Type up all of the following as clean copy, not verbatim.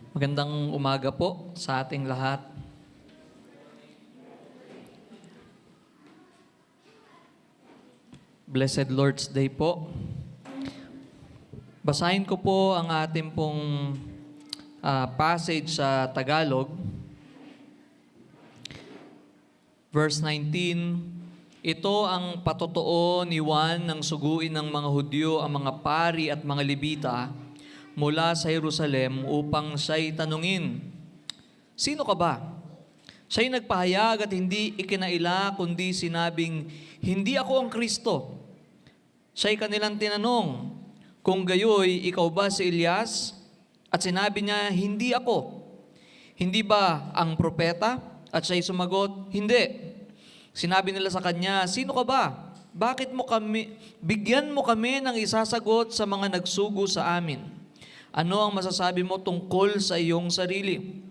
Magandang umaga po sa ating lahat. Blessed Lord's Day po. Basahin ko po ang ating pong passage sa Tagalog. Verse 19, ito ang patotoo ni Juan ng suguin ng mga Hudyo ang mga pari at mga Levita mula sa Jerusalem upang siya'y tanungin, sino ka ba? Siya'y nagpahayag at hindi ikinaila kundi sinabing, hindi ako ang Kristo. Siya'y kanilang tinanong, kung gayoy, ikaw ba si Elias? At sinabi niya, hindi ako. Hindi ba ang propeta? At siya'y sumagot, hindi. Sinabi nila sa kanya, sino ka ba? Bigyan mo kami ng isasagot sa mga nagsugo sa amin. Ano ang masasabi mo tungkol sa iyong sarili?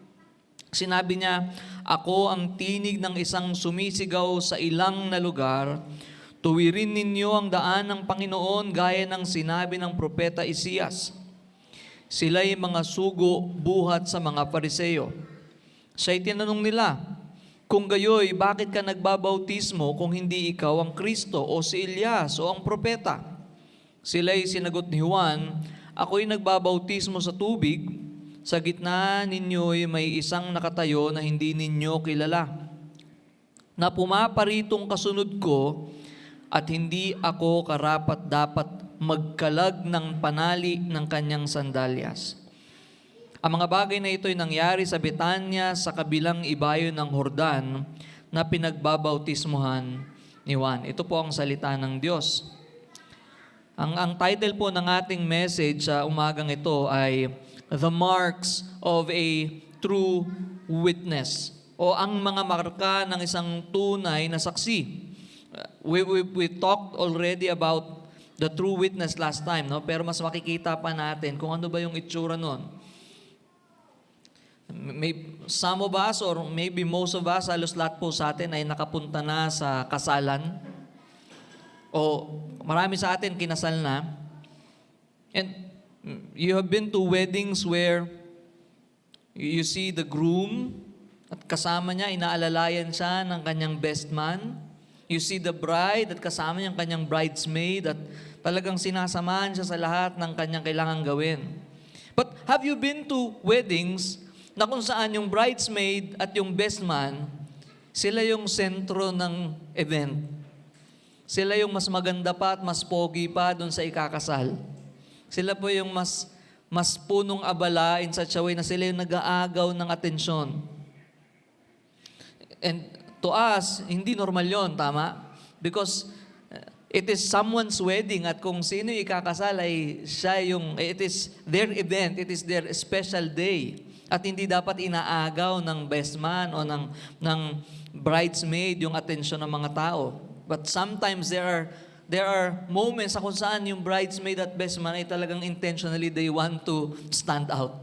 Sinabi niya, ako ang tinig ng isang sumisigaw sa ilang na lugar. Tuwirin ninyo ang daan ng Panginoon gaya ng sinabi ng propeta Isias. Sila'y mga sugo buhat sa mga Pariseo. Siya'y tinanong nila, kung gayoy, bakit ka nagbabautismo kung hindi ikaw ang Kristo o si Elias o ang propeta? Sila'y sinagot ni Juan, ako'y nagbabautismo sa tubig, sa gitna ninyo'y may isang nakatayo na hindi ninyo kilala, na pumaparitong kasunod ko at hindi ako karapat-dapat magkalag ng panali ng kanyang sandalyas. Ang mga bagay na ito'y nangyari sa Betanya sa kabilang ibayo ng Jordan na pinagbabautismuhan ni Juan. Ito po ang salita ng Diyos. Ang title po ng ating message sa umagang ito ay The Marks of a True Witness o ang mga marka ng isang tunay na saksi. We talked already about the true witness last time, no? Pero mas makikita pa natin kung ano ba yung itsura nun. Some of us or maybe most of us, halos lahat po sa atin ay nakapunta na sa kasalan. O marami sa atin kinasal na. And you have been to weddings where you see the groom at kasama niya, inaalalayan siya ng kanyang best man. You see the bride at kasama niya ang kanyang bridesmaid at talagang sinasamahan siya sa lahat ng kanyang kailangang gawin. But have you been to weddings na kung saan yung bridesmaid at yung best man, sila yung sentro ng event? Sila yung mas maganda pa at mas pogi pa doon sa ikakasal. Sila po yung mas punong abala in such a way na sila yung nag-aagaw ng atensyon. And to us, hindi normal yon, tama? Because it is someone's wedding at kung sino yung ikakasal ay siya yung, it is their event, it is their special day. At hindi dapat inaagaw ng best man o ng bridesmaid yung atensyon ng mga tao. But sometimes there are moments kung saan yung bridesmaid at best man ay talagang intentionally they want to stand out.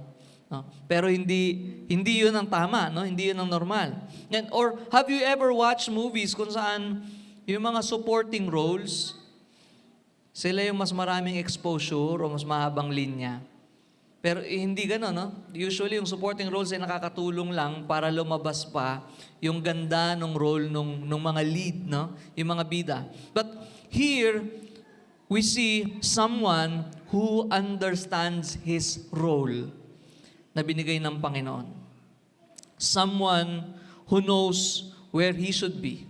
No? Pero hindi yun ang tama, no? Hindi yun ang normal. And, or have you ever watched movies kung saan yung mga supporting roles, sila yung mas maraming exposure o mas mahabang linya? Pero hindi gano'n, no? Usually, yung supporting roles ay nakakatulong lang para lumabas pa yung ganda ng role nung mga lead, no? Yung mga bida. But here, we see someone who understands his role na binigay ng Panginoon. Someone who knows where he should be,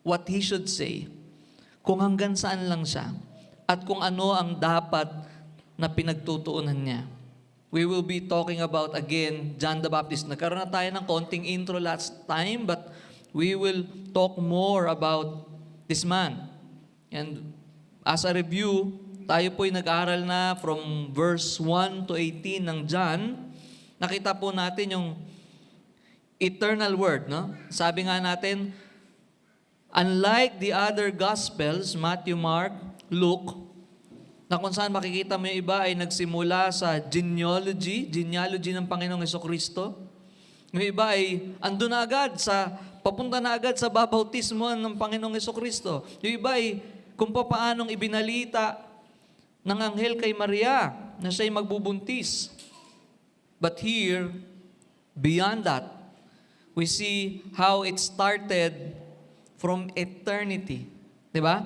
what he should say, kung hanggang saan lang siya, at kung ano ang dapat na pinagtutuunan niya. We will be talking about, again, John the Baptist. Nagkaroon na tayo ng konting intro last time, but we will talk more about this man. And as a review, tayo po'y nag-aral na from verse 1 to 18 ng John. Nakita po natin yung eternal word, no? Sabi nga natin, unlike the other Gospels, Matthew, Mark, Luke, na kung saan makikita mo yung iba ay nagsimula sa genealogy ng Panginoong Jesucristo. Yung iba ay andun na agad papunta na agad sa babautismo ng Panginoong Jesucristo. Yung iba ay kung paanong ibinalita ng anghel kay Maria na siya'y magbubuntis. But here, beyond that, we see how it started from eternity. Diba?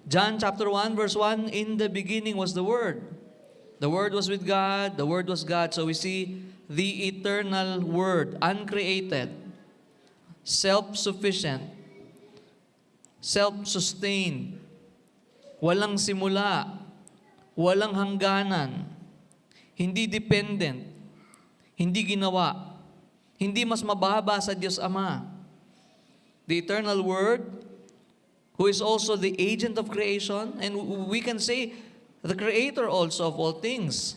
John chapter 1, verse 1, in the beginning was the Word. The Word was with God, the Word was God. So we see the eternal Word, uncreated, self-sufficient, self-sustained, walang simula, walang hangganan, hindi dependent, hindi ginawa, hindi mas mababa sa Diyos Ama. The eternal Word, who is also the agent of creation, and we can say, the creator also of all things.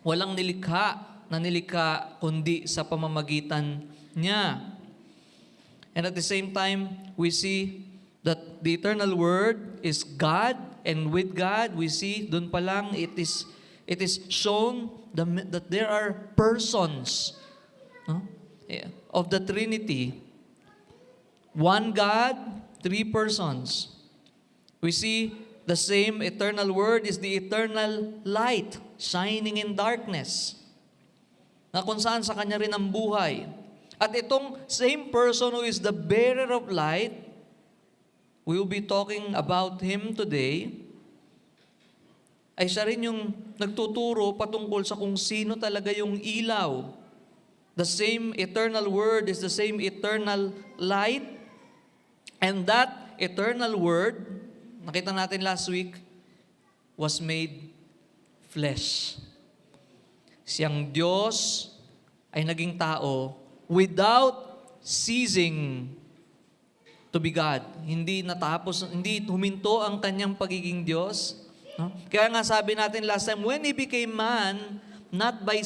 Walang nilikha na nilikha kundi sa pamamagitan niya. And at the same time, we see that the eternal Word is God, and with God, we see, dun pa lang, it is shown that there are persons, no? Of the Trinity. One God, three persons. We see the same eternal Word is the eternal light shining in darkness, na kung saan sa Kanya rin ang buhay. At itong same person who is the bearer of light, we will be talking about Him today, ay siya rin yung nagtuturo patungkol sa kung sino talaga yung ilaw. The same eternal Word is the same eternal light, and that eternal Word, nakita natin last week, was made flesh. Siyang Diyos ay naging tao without ceasing to be God. Hindi natapos, hindi huminto ang kanyang pagiging Diyos. No? Kaya nga sabi natin last time, when He became man, not by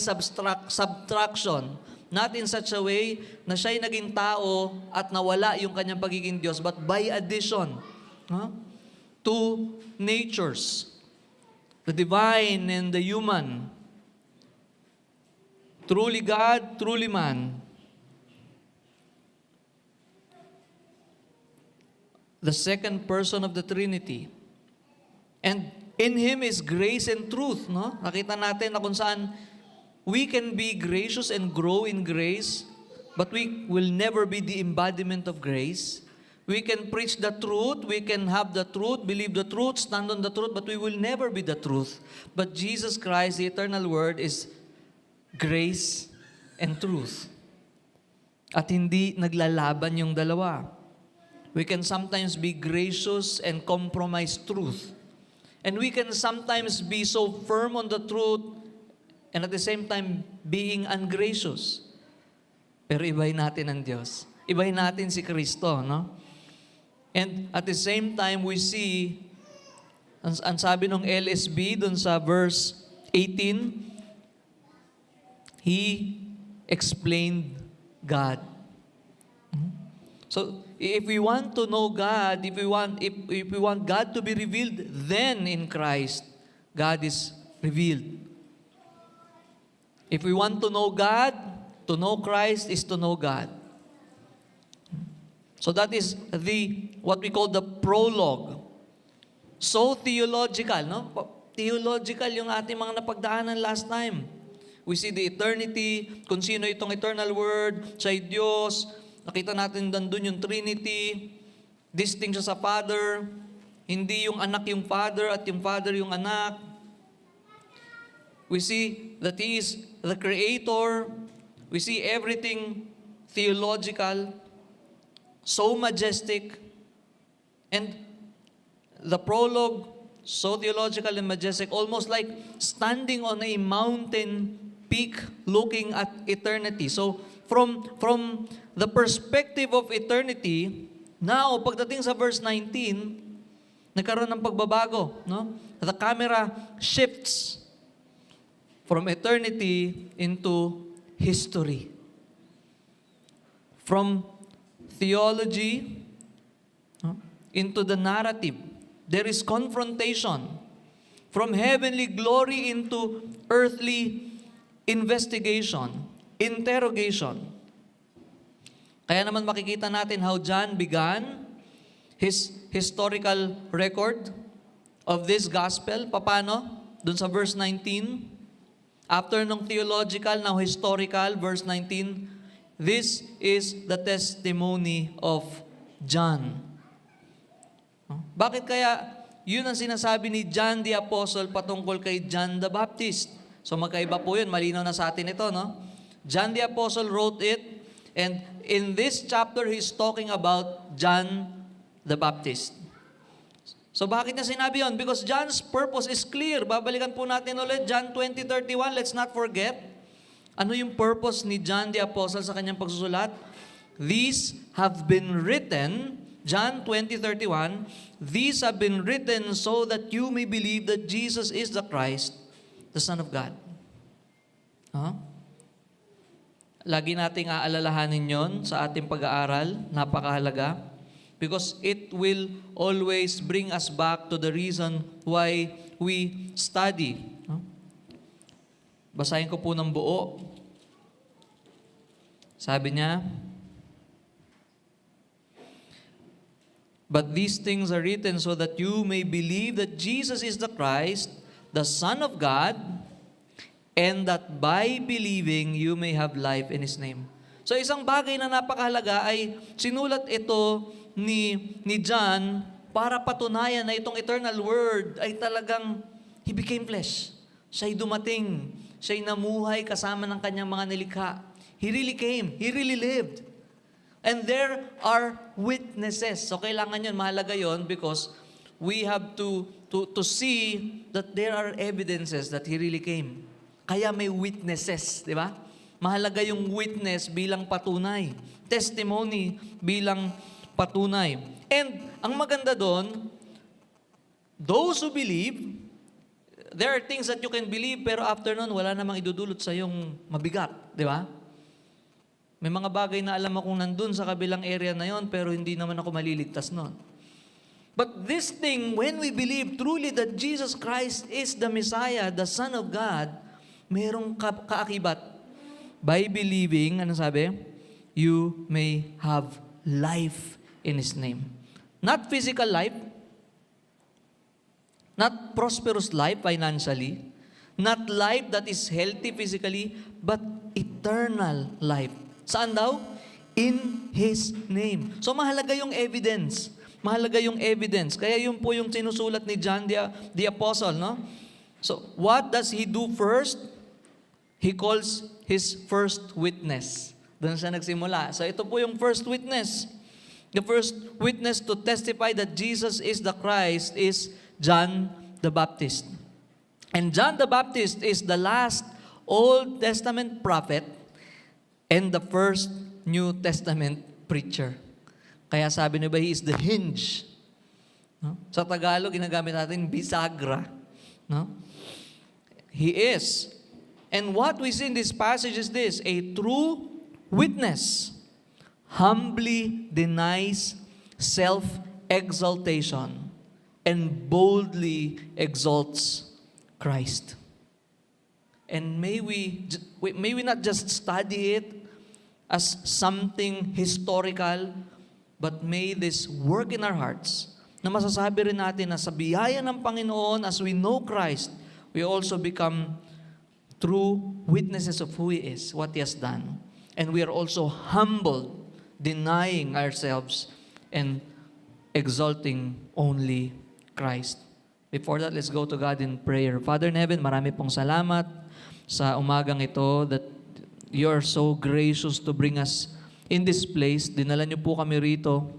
subtraction, not in such a way na siya'y naging tao at nawala yung kanyang pagiging Diyos, but by addition. No? Two natures, the divine and the human. Truly God, truly man. The second person of the Trinity. And in Him is grace and truth. No? Nakita natin na kung saan we can be gracious and grow in grace, but we will never be the embodiment of grace. We can preach the truth, we can have the truth, believe the truth, stand on the truth, but we will never be the truth. But Jesus Christ, the eternal Word, is grace and truth. At hindi naglalaban yung dalawa. We can sometimes be gracious and compromise truth. And we can sometimes be so firm on the truth and at the same time being ungracious. Pero ibahin natin ang Diyos. Ibahin natin si Kristo, no? And at the same time, we see, ang sabi ng LSB dun sa verse 18, He explained God. So, if we want to know God, if we want God to be revealed, then in Christ, God is revealed. If we want to know God, to know Christ is to know God. So that is what we call the prologue. So theological, no? Theological yung ating mga napagdaanan last time. We see the eternity, kung sino itong eternal Word, siya'y Diyos. Nakita natin doon yung Trinity, distinct siya sa Father, hindi yung anak yung Father at yung Father yung anak. We see that He is the Creator. We see everything theological, so majestic, and the prologue, so theological and majestic, almost like standing on a mountain peak looking at eternity. So, from the perspective of eternity, now, pagdating sa verse 19, nagkaroon ng pagbabago, no? The camera shifts from eternity into history. From theology into the narrative. There is confrontation. From heavenly glory into earthly investigation, interrogation. Kaya naman makikita natin how John began his historical record of this gospel. Paano? Dun sa verse 19. After nung theological, now historical, verse 19, this is the testimony of John. Bakit kaya yun ang sinasabi ni John the Apostle patungkol kay John the Baptist? So magkaiba po yun, malinaw na sa atin ito, no? John the Apostle wrote it, and in this chapter, he's talking about John the Baptist. So bakit niya sinabi yun? Because John's purpose is clear. Babalikan po natin ulit, John 20:31, let's not forget. Ano yung purpose ni John the Apostle sa kanyang pagsusulat? These have been written, John 20:31, these have been written so that you may believe that Jesus is the Christ, the Son of God. Lagi nating aalalahanin yon sa ating pag-aaral, napakahalaga. Because it will always bring us back to the reason why we study. Basahin ko po ng buo. Sabi niya, but these things are written so that you may believe that Jesus is the Christ, the Son of God, and that by believing you may have life in His name. So isang bagay na napakahalaga ay sinulat ito ni John para patunayan na itong eternal word ay talagang He became flesh. Siya'y dumating. Siya'y namuhay kasama ng kanyang mga nilikha. He really came. He really lived. And there are witnesses. So kailangan yun, mahalaga yun because we have to see that there are evidences that He really came. Kaya may witnesses, di ba? Mahalaga yung witness bilang patunay. Testimony bilang patunay. And ang maganda doon, those who believe, there are things that you can believe pero after nun, wala namang idudulot sa yung mabigat, di ba? May mga bagay na alam akong nandun sa kabilang area na yon pero hindi naman ako maliligtas nun. But this thing, when we believe truly that Jesus Christ is the Messiah, the Son of God, mayroong kaakibat. By believing, ano sabi? You may have life in His name. Not physical life, not prosperous life financially, not life that is healthy physically, but eternal life. Saan daw? In His name. So mahalaga yung evidence. Mahalaga yung evidence. Kaya yun po yung sinusulat ni John the Apostle, no? So what does he do first? He calls his first witness. Doon siya nagsimula. So ito po yung first witness. The first witness to testify that Jesus is the Christ is John the Baptist. And John the Baptist is the last Old Testament prophet and the first New Testament preacher. Kaya sabi niya ba, he is the hinge. No? Sa Tagalog, ginagamit natin bisagra. No? He is. And what we see in this passage is this, a true witness humbly denies self-exaltation and boldly exalts Christ. And may we not just study it as something historical, but may this work in our hearts na masasabi rin natin na sa biyaya ng Panginoon, as we know Christ, we also become true witnesses of who He is, what He has done. And we are also humbled, denying ourselves and exalting only Christ. Before that, let's go to God in prayer. Father in heaven, marami pong salamat sa umagang ito that you are so gracious to bring us in this place. Dinala niyo po kami rito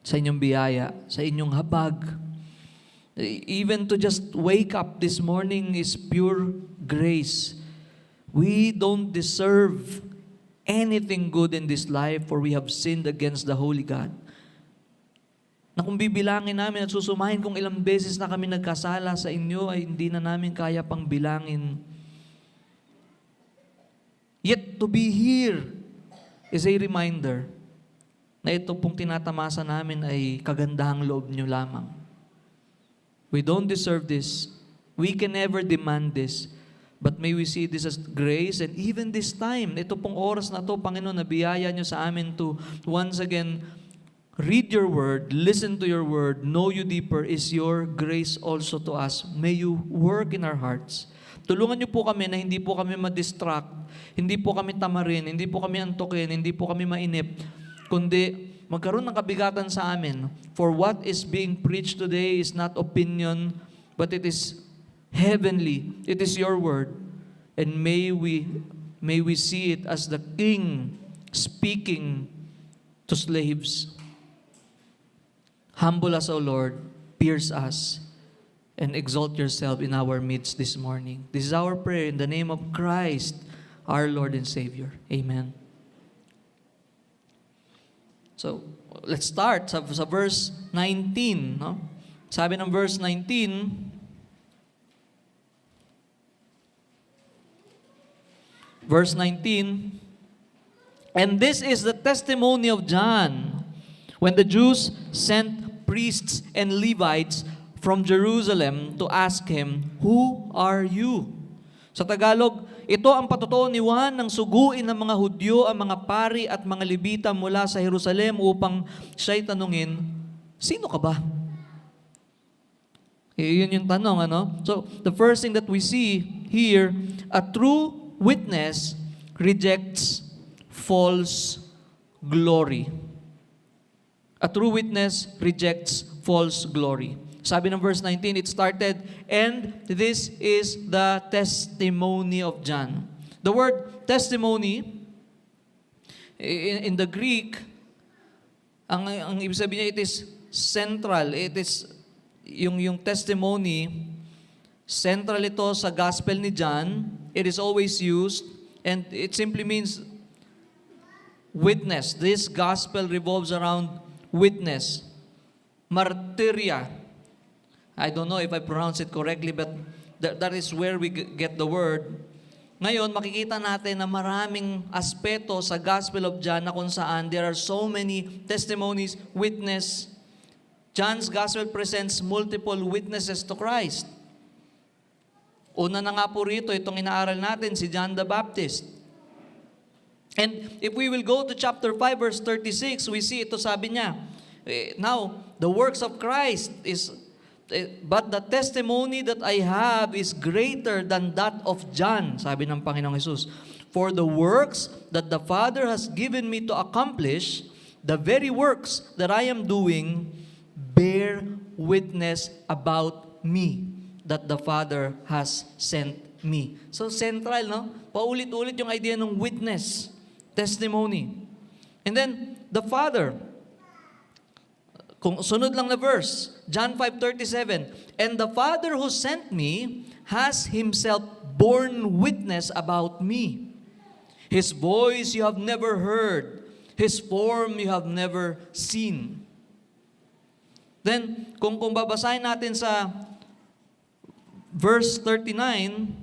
sa inyong biyaya, sa inyong habag. Even to just wake up this morning is pure grace. We don't deserve anything good in this life for we have sinned against the Holy God. Na kung bibilangin namin at susumahin kung ilang beses na kami nagkasala sa inyo ay hindi na namin kaya pang bilangin. Yet to be here is a reminder na ito pong tinatamasa namin ay kagandahang loob nyo lamang. We don't deserve this. We can never demand this. But may we see this as grace, and even this time, ito pong oras na to, Panginoon, na biyaya nyo sa amin to once again read your word, listen to your word, know you deeper is your grace also to us. May you work in our hearts. Tulungan niyo po kami na hindi po kami ma-distract, hindi po kami tamarin, hindi po kami antukin, hindi po kami mainip, kundi magkaroon ng kabigatan sa amin. For what is being preached today is not opinion, but it is heavenly. It is your word. And may we see it as the King speaking to slaves. Humble us, O Lord, pierce us, and exalt yourself in our midst this morning. This is our prayer in the name of Christ, our Lord and Savior. Amen. So, let's start sa verse 19. No? Sabi ng verse 19, verse 19, and this is the testimony of John, when the Jews sent priests and Levites from Jerusalem to ask him, "Who are you?" Sa Tagalog, ito ang patotoo ni Juan nang suguin ng mga Hudyo ang mga pari at mga Levita mula sa Jerusalem upang siya'y tanungin, "Sino ka ba?" Yun yung tanong, ano? So, the first thing that we see here, a true witness rejects false glory. A true witness rejects false glory. Sabi ng verse 19, it started, and this is the testimony of John. The word testimony, in the Greek, ang ibig sabihin niya, it is central. It is, yung testimony, central ito sa gospel ni John. It is always used, and it simply means witness. This gospel revolves around witness. Martyria. I don't know if I pronounce it correctly, but that is where we get the word. Ngayon, makikita natin na maraming aspeto sa Gospel of John na kung saan there are so many testimonies, witness. John's Gospel presents multiple witnesses to Christ. Una na nga po rito, itong inaaral natin, si John the Baptist. And if we will go to chapter 5, verse 36, we see ito, sabi niya, now, the works of Christ is, but the testimony that I have is greater than that of John, sabi ng Panginoong Hesus. For the works that the Father has given me to accomplish, the very works that I am doing, bear witness about me, that the Father has sent me. So central, no? Paulit-ulit yung idea ng witness, testimony. And then, the Father, kung sunod lang na verse, John 5:37, and the Father who sent me has himself borne witness about me. His voice you have never heard, his form you have never seen. Then, kung babasahin natin sa verse 39,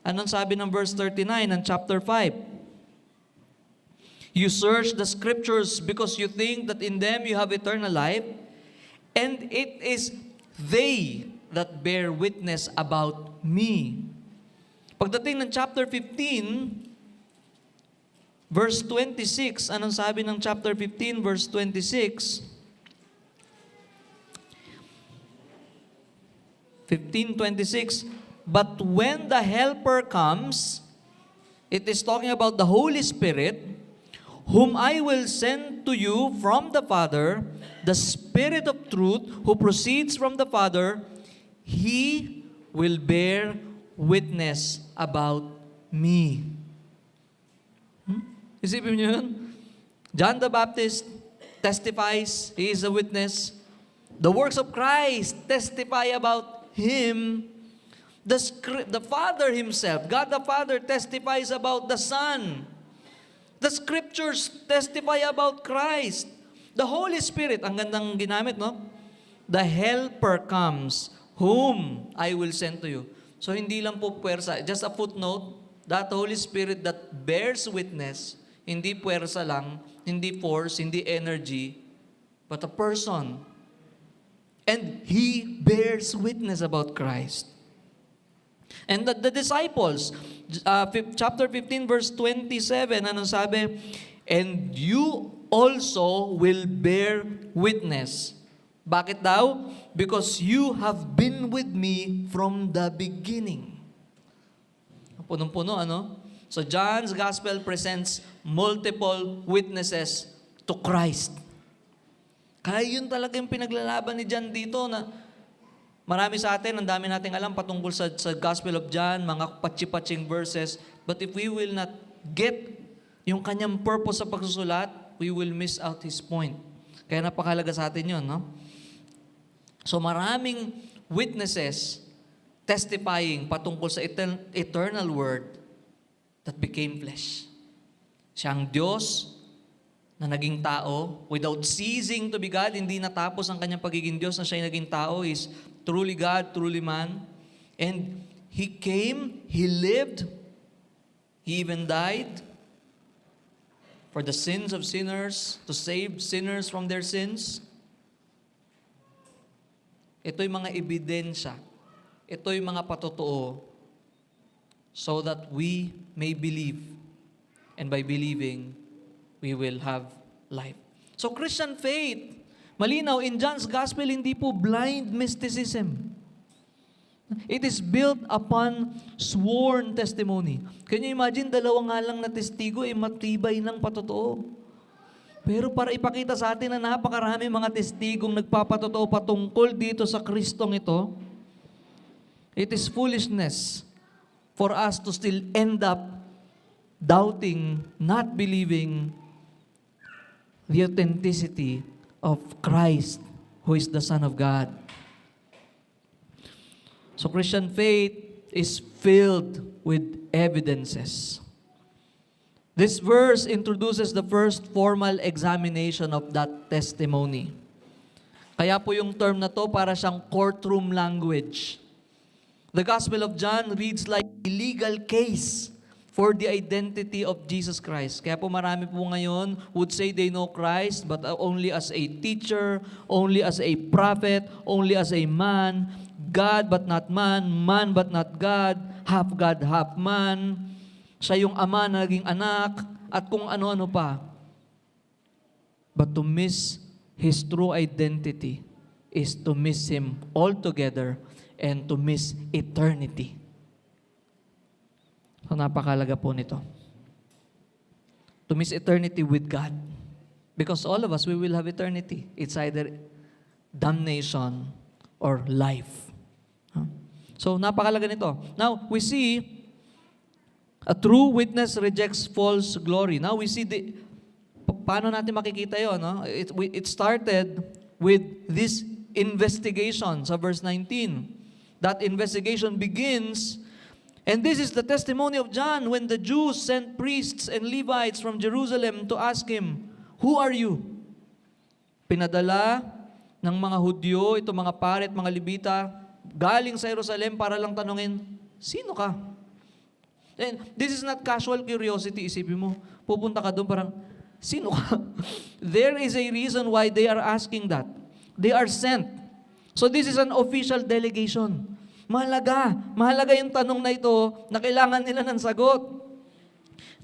anong sabi ng verse 39 ng chapter 5? You search the scriptures because you think that in them you have eternal life, and it is they that bear witness about me. Pagdating ng chapter 15, verse 26, anong sabi ng chapter 15, verse 26? 15:26, but when the Helper comes, it is talking about the Holy Spirit, whom I will send to you from the Father, the Spirit of truth, who proceeds from the Father, He will bear witness about me. Isipin niyo yun? John the Baptist testifies, he is a witness. The works of Christ testify about Him. The Father Himself, God the Father, testifies about the Son. The Scriptures testify about Christ. The Holy Spirit, ang gandang ginamit, no? The Helper comes, whom I will send to you. So hindi lang po puwersa, just a footnote, that Holy Spirit that bears witness, hindi puwersa lang, hindi force, hindi energy, but a person. And He bears witness about Christ. And the disciples, chapter 15, verse 27, anong sabi? And you also will bear witness. Bakit daw? Because you have been with me from the beginning. Punong-puno, ano? So John's Gospel presents multiple witnesses to Christ. Kaya yun talaga yung pinaglalaban ni John dito na marami sa atin, ang dami nating alam patungkol sa Gospel of John, mga patsi-patsing verses. But if we will not get yung kanyang purpose sa pagsusulat, we will miss out his point. Kaya napakahalaga sa atin yun, no? So maraming witnesses testifying patungkol sa eternal word that became flesh. Siya ang Diyos na naging tao without ceasing to be God. Hindi natapos ang kanyang pagiging Diyos na siya naging tao. Is truly God, truly man. And He came, He lived, He even died for the sins of sinners, to save sinners from their sins. Ito'y mga ebidensya. Ito'y mga patotoo so that we may believe. And by believing, we will have life. So Christian faith, malinaw, in John's Gospel, hindi po blind mysticism. It is built upon sworn testimony. Can you imagine, dalawa nga lang na testigo, matibay ng patotoo. Pero para ipakita sa atin na napakarami mga testigong nagpapatotoo patungkol dito sa Kristong ito, it is foolishness for us to still end up doubting, not believing the authenticity of Christ, who is the Son of God. So Christian faith is filled with evidences. This verse introduces the first formal examination of that testimony. Kaya po yung term na to para siyang courtroom language. The Gospel of John reads like a legal case for the identity of Jesus Christ. Kaya po marami po ngayon would say they know Christ, but only as a teacher, only as a prophet, only as a man, God but not man, man but not God, half God, half man. Siya yung ama na naging anak, at kung ano-ano pa. But to miss His true identity is to miss Him altogether and to miss eternity. So napakalaga po nito. To miss eternity with God. Because all of us, we will have eternity. It's either damnation or life. So napakalaga nito. Now, we see a true witness rejects false glory. Now we see paano natin makikita yun? No? It started with this investigation sa verse 19. That investigation begins, and this is the testimony of John when the Jews sent priests and Levites from Jerusalem to ask him, "Who are you?" Pinadala ng mga Hudyo, ito mga pare at mga Levita, galing sa Jerusalem para lang tanungin, sino ka? And this is not casual curiosity. Isipin mo, pupunta ka doon parang, sino ka? There is a reason why they are asking that. They are sent. So this is an official delegation. Mahalaga. Mahalaga yung tanong na ito na kailangan nila ng sagot.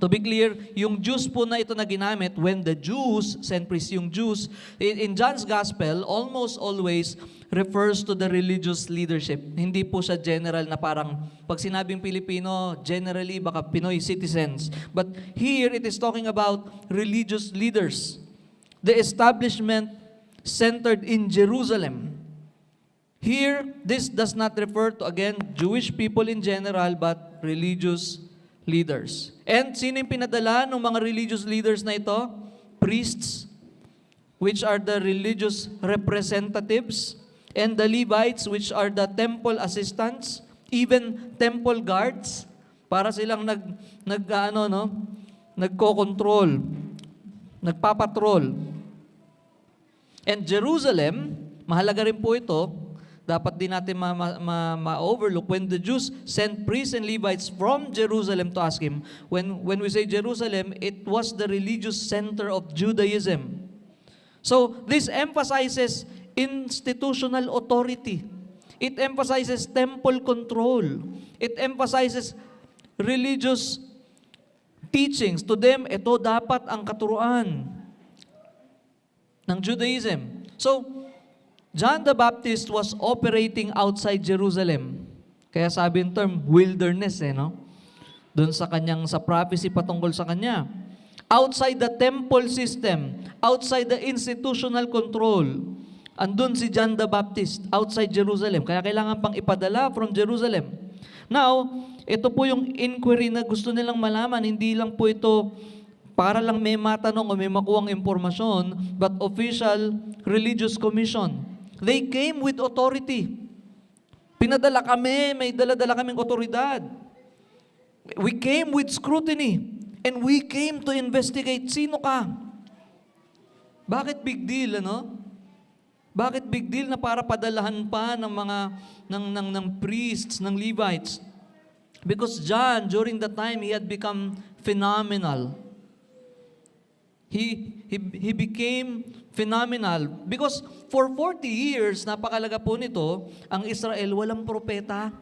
To be clear, yung Jews po na ito na ginamit, when the Jews sent priests, yung Jews, in John's Gospel, almost always refers to the religious leadership. Hindi po siya general na parang, pag sinabing Pilipino, generally baka Pinoy citizens. But here, it is talking about religious leaders. The establishment centered in Jerusalem. Here, this does not refer to, again, Jewish people in general, but religious leaders. And sino yung pinadala ng mga religious leaders na ito? Priests, which are the religious representatives, and the Levites, which are the temple assistants, even temple guards, para silang nagko-control, nagpapatrol. And Jerusalem, mahalaga rin po ito, dapat din natin ma-overlook when the Jews sent priests and Levites from Jerusalem to ask him. When we say Jerusalem, it was the religious center of Judaism. So this emphasizes institutional authority. It emphasizes temple control. It emphasizes religious teachings. To them, ito dapat ang katuruan. ng Judaism. So, John the Baptist was operating outside Jerusalem. Kaya sabi yung term, wilderness no? Doon sa prophecy patungkol sa kanya. Outside the temple system, outside the institutional control, andun si John the Baptist, outside Jerusalem. Kaya kailangan pang ipadala from Jerusalem. Now, ito po yung inquiry na gusto nilang malaman. Hindi lang po ito para lang may matanong o may makuwang impormasyon, but official religious commission. They came with authority. Pinadala kami, may dala-dala kaming otoridad. We came with scrutiny. And we came to investigate. Sino ka? Bakit big deal, ano? Bakit big deal na para padalahan pa ng mga ng priests, ng Levites? Because John, during that time, he had become phenomenal. He became phenomenal because for 40 years, napakalaga po nito, ang Israel walang propeta.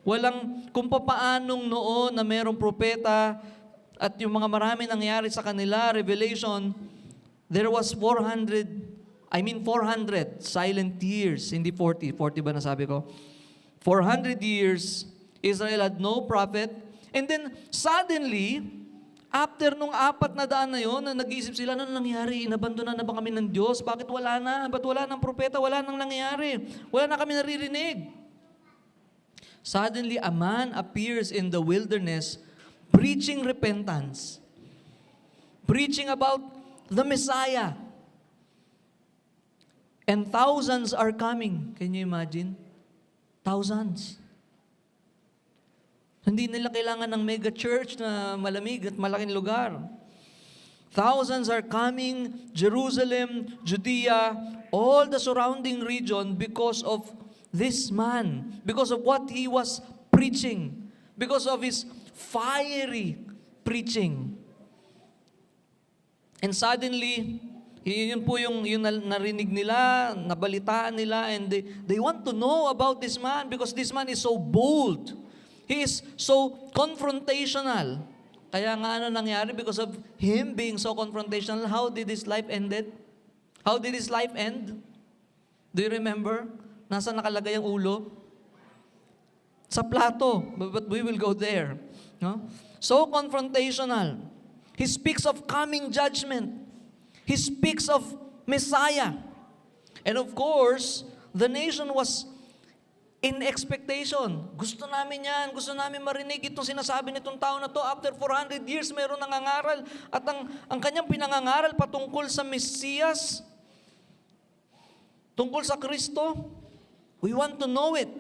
Walang kung paanong noon na mayroong propeta at yung mga marami nangyari sa kanila, revelation, there was 400 silent years, hindi 40 ba nasabi ko? 400 years, Israel had no prophet, and then suddenly, after nung 400 na yon, na nag-iisip sila, ano nangyari? Inabandonan na ba kami ng Diyos? Bakit wala na? Ba't wala ng propeta? Wala nang nangyari. Wala na kami naririnig. Suddenly, a man appears in the wilderness preaching repentance, preaching about the Messiah. And thousands are coming. Can you imagine? Thousands. Hindi nila kailangan ng mega church na malamig at malaking lugar. Thousands are coming, Jerusalem, Judea, all the surrounding region because of this man, because of what he was preaching, because of his fiery preaching. And suddenly, yun po yung narinig nila, nabalitaan nila, and they want to know about this man because this man is so bold. He is so confrontational. Kaya nga ano nangyari because of him being so confrontational, how did his life ended? How did his life end? Do you remember? Nasa nakalagay ang ulo? Sa plato, but we will go there. No? So confrontational. He speaks of coming judgment. He speaks of Messiah. And of course, the nation was in expectation. Gusto namin yan. Gusto namin marinig itong sinasabi nitong tao na to. After 400 years, mayroon nangangaral. At ang kanyang pinangangaral patungkol sa Mesiyas, tungkol sa Kristo, we want to know it.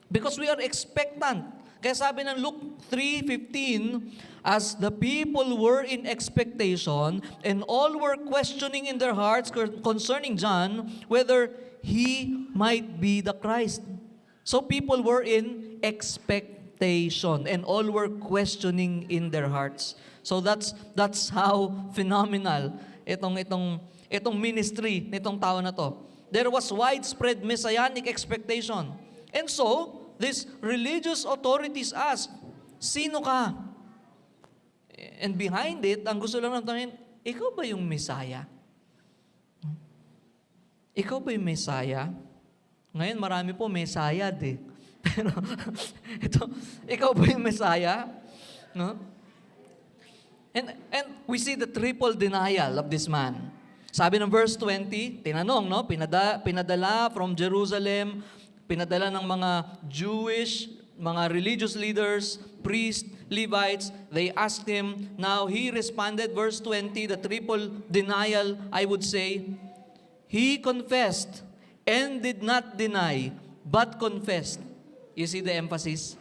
Because we are expectant. Kaya sabi ng Luke 3:15, as the people were in expectation, and all were questioning in their hearts concerning John, whether he might be the Christ. So people were in expectation, and all were questioning in their hearts. So that's how phenomenal itong ministry nitong tao na to. There was widespread messianic expectation. And so, these religious authorities asked, sino ka? And behind it, ang gusto lang natin, ikaw ba yung Messiah? Ikaw ba yung Messiah? Ngayon, marami po Messiah Pero, ikaw ba yung Messiah? No? And we see the triple denial of this man. Sabi ng verse 20, tinanong, no? Pinadala from Jerusalem, pinadala ng mga Jewish, mga religious leaders, priests, Levites. They asked him. Now, he responded, verse 20, the triple denial, I would say, he confessed and did not deny, but confessed. You see the emphasis?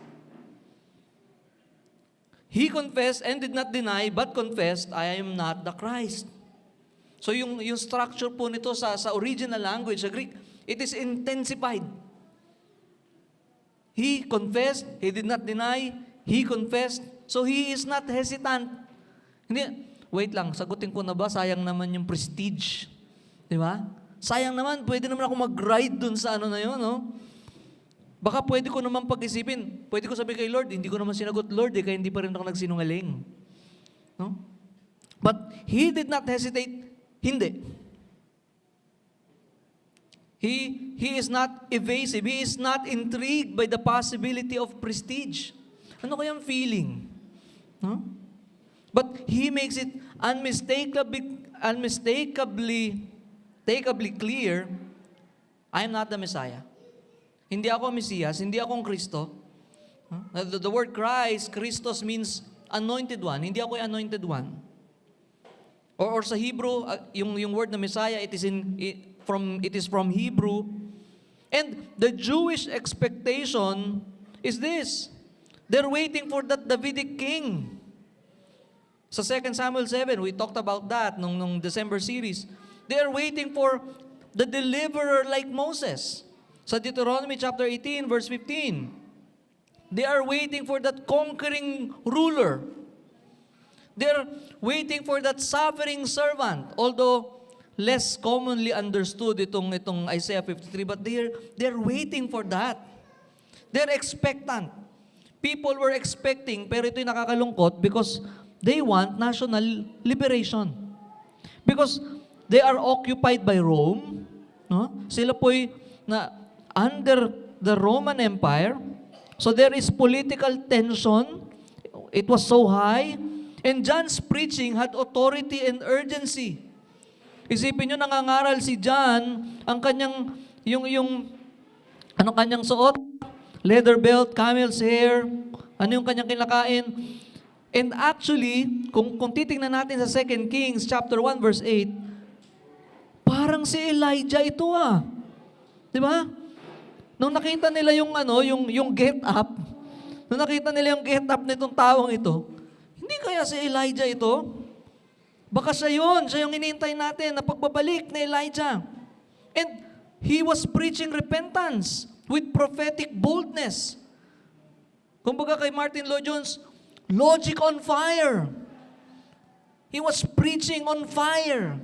He confessed and did not deny, but confessed, I am not the Christ. So yung structure po nito sa original language, sa Greek, it is intensified. He confessed, he did not deny, he confessed, so he is not hesitant. Hindi, wait lang, sagutin ko na ba? Sayang naman yung prestige. Di ba? Sayang naman, pwede naman ako mag-ride dun sa ano na yun, no? Baka pwede ko naman pag-isipin, pwede ko sabihin kay Lord, hindi ko naman sinagot Lord, kaya hindi pa rin ako nagsinungaling. No? But he did not hesitate Hindi. He is not evasive. He is not intrigued by the possibility of prestige. Ano kayang feeling? Huh? But he makes it unmistakably clear, I am not the Messiah. Hindi ako Mesiyas, hindi akong Kristo. Huh? The word Christ, Christos means anointed one. Hindi ako yung anointed one. Or sa Hebrew, yung word na Messiah, it is from Hebrew. And the Jewish expectation is this. They're waiting for that Davidic king. Sa 2 Samuel 7, we talked about that nung December series. They are waiting for the deliverer like Moses. Sa Deuteronomy chapter 18, verse 15, they are waiting for that conquering ruler. They're waiting for that suffering servant. Although less commonly understood itong Isaiah 53, but they're waiting for that. They're expectant. People were expecting, pero ito'y nakakalungkot because they want national liberation. Because they are occupied by Rome. No? Sila po'y under the Roman Empire. So there is political tension. It was so high. And John's preaching had authority and urgency. Isipin nyo, nangangaral si John, ang kanyang, kanyang suot? Leather belt, camel's hair, ano yung kanyang kinakain? And actually, kung titingnan natin sa 2 Kings chapter 1 verse 8, parang si Elijah ito ah. 'Di ba? Nung nakita nila yung get up, nung nakita nila yung get up nitong taong ito, hindi kaya si Elijah ito? Baka siya yung hinihintay natin na pagbabalik ni Elijah. And he was preaching repentance with prophetic boldness. Kumbaga kay Martin Lloyd-Jones, logic on fire. He was preaching on fire.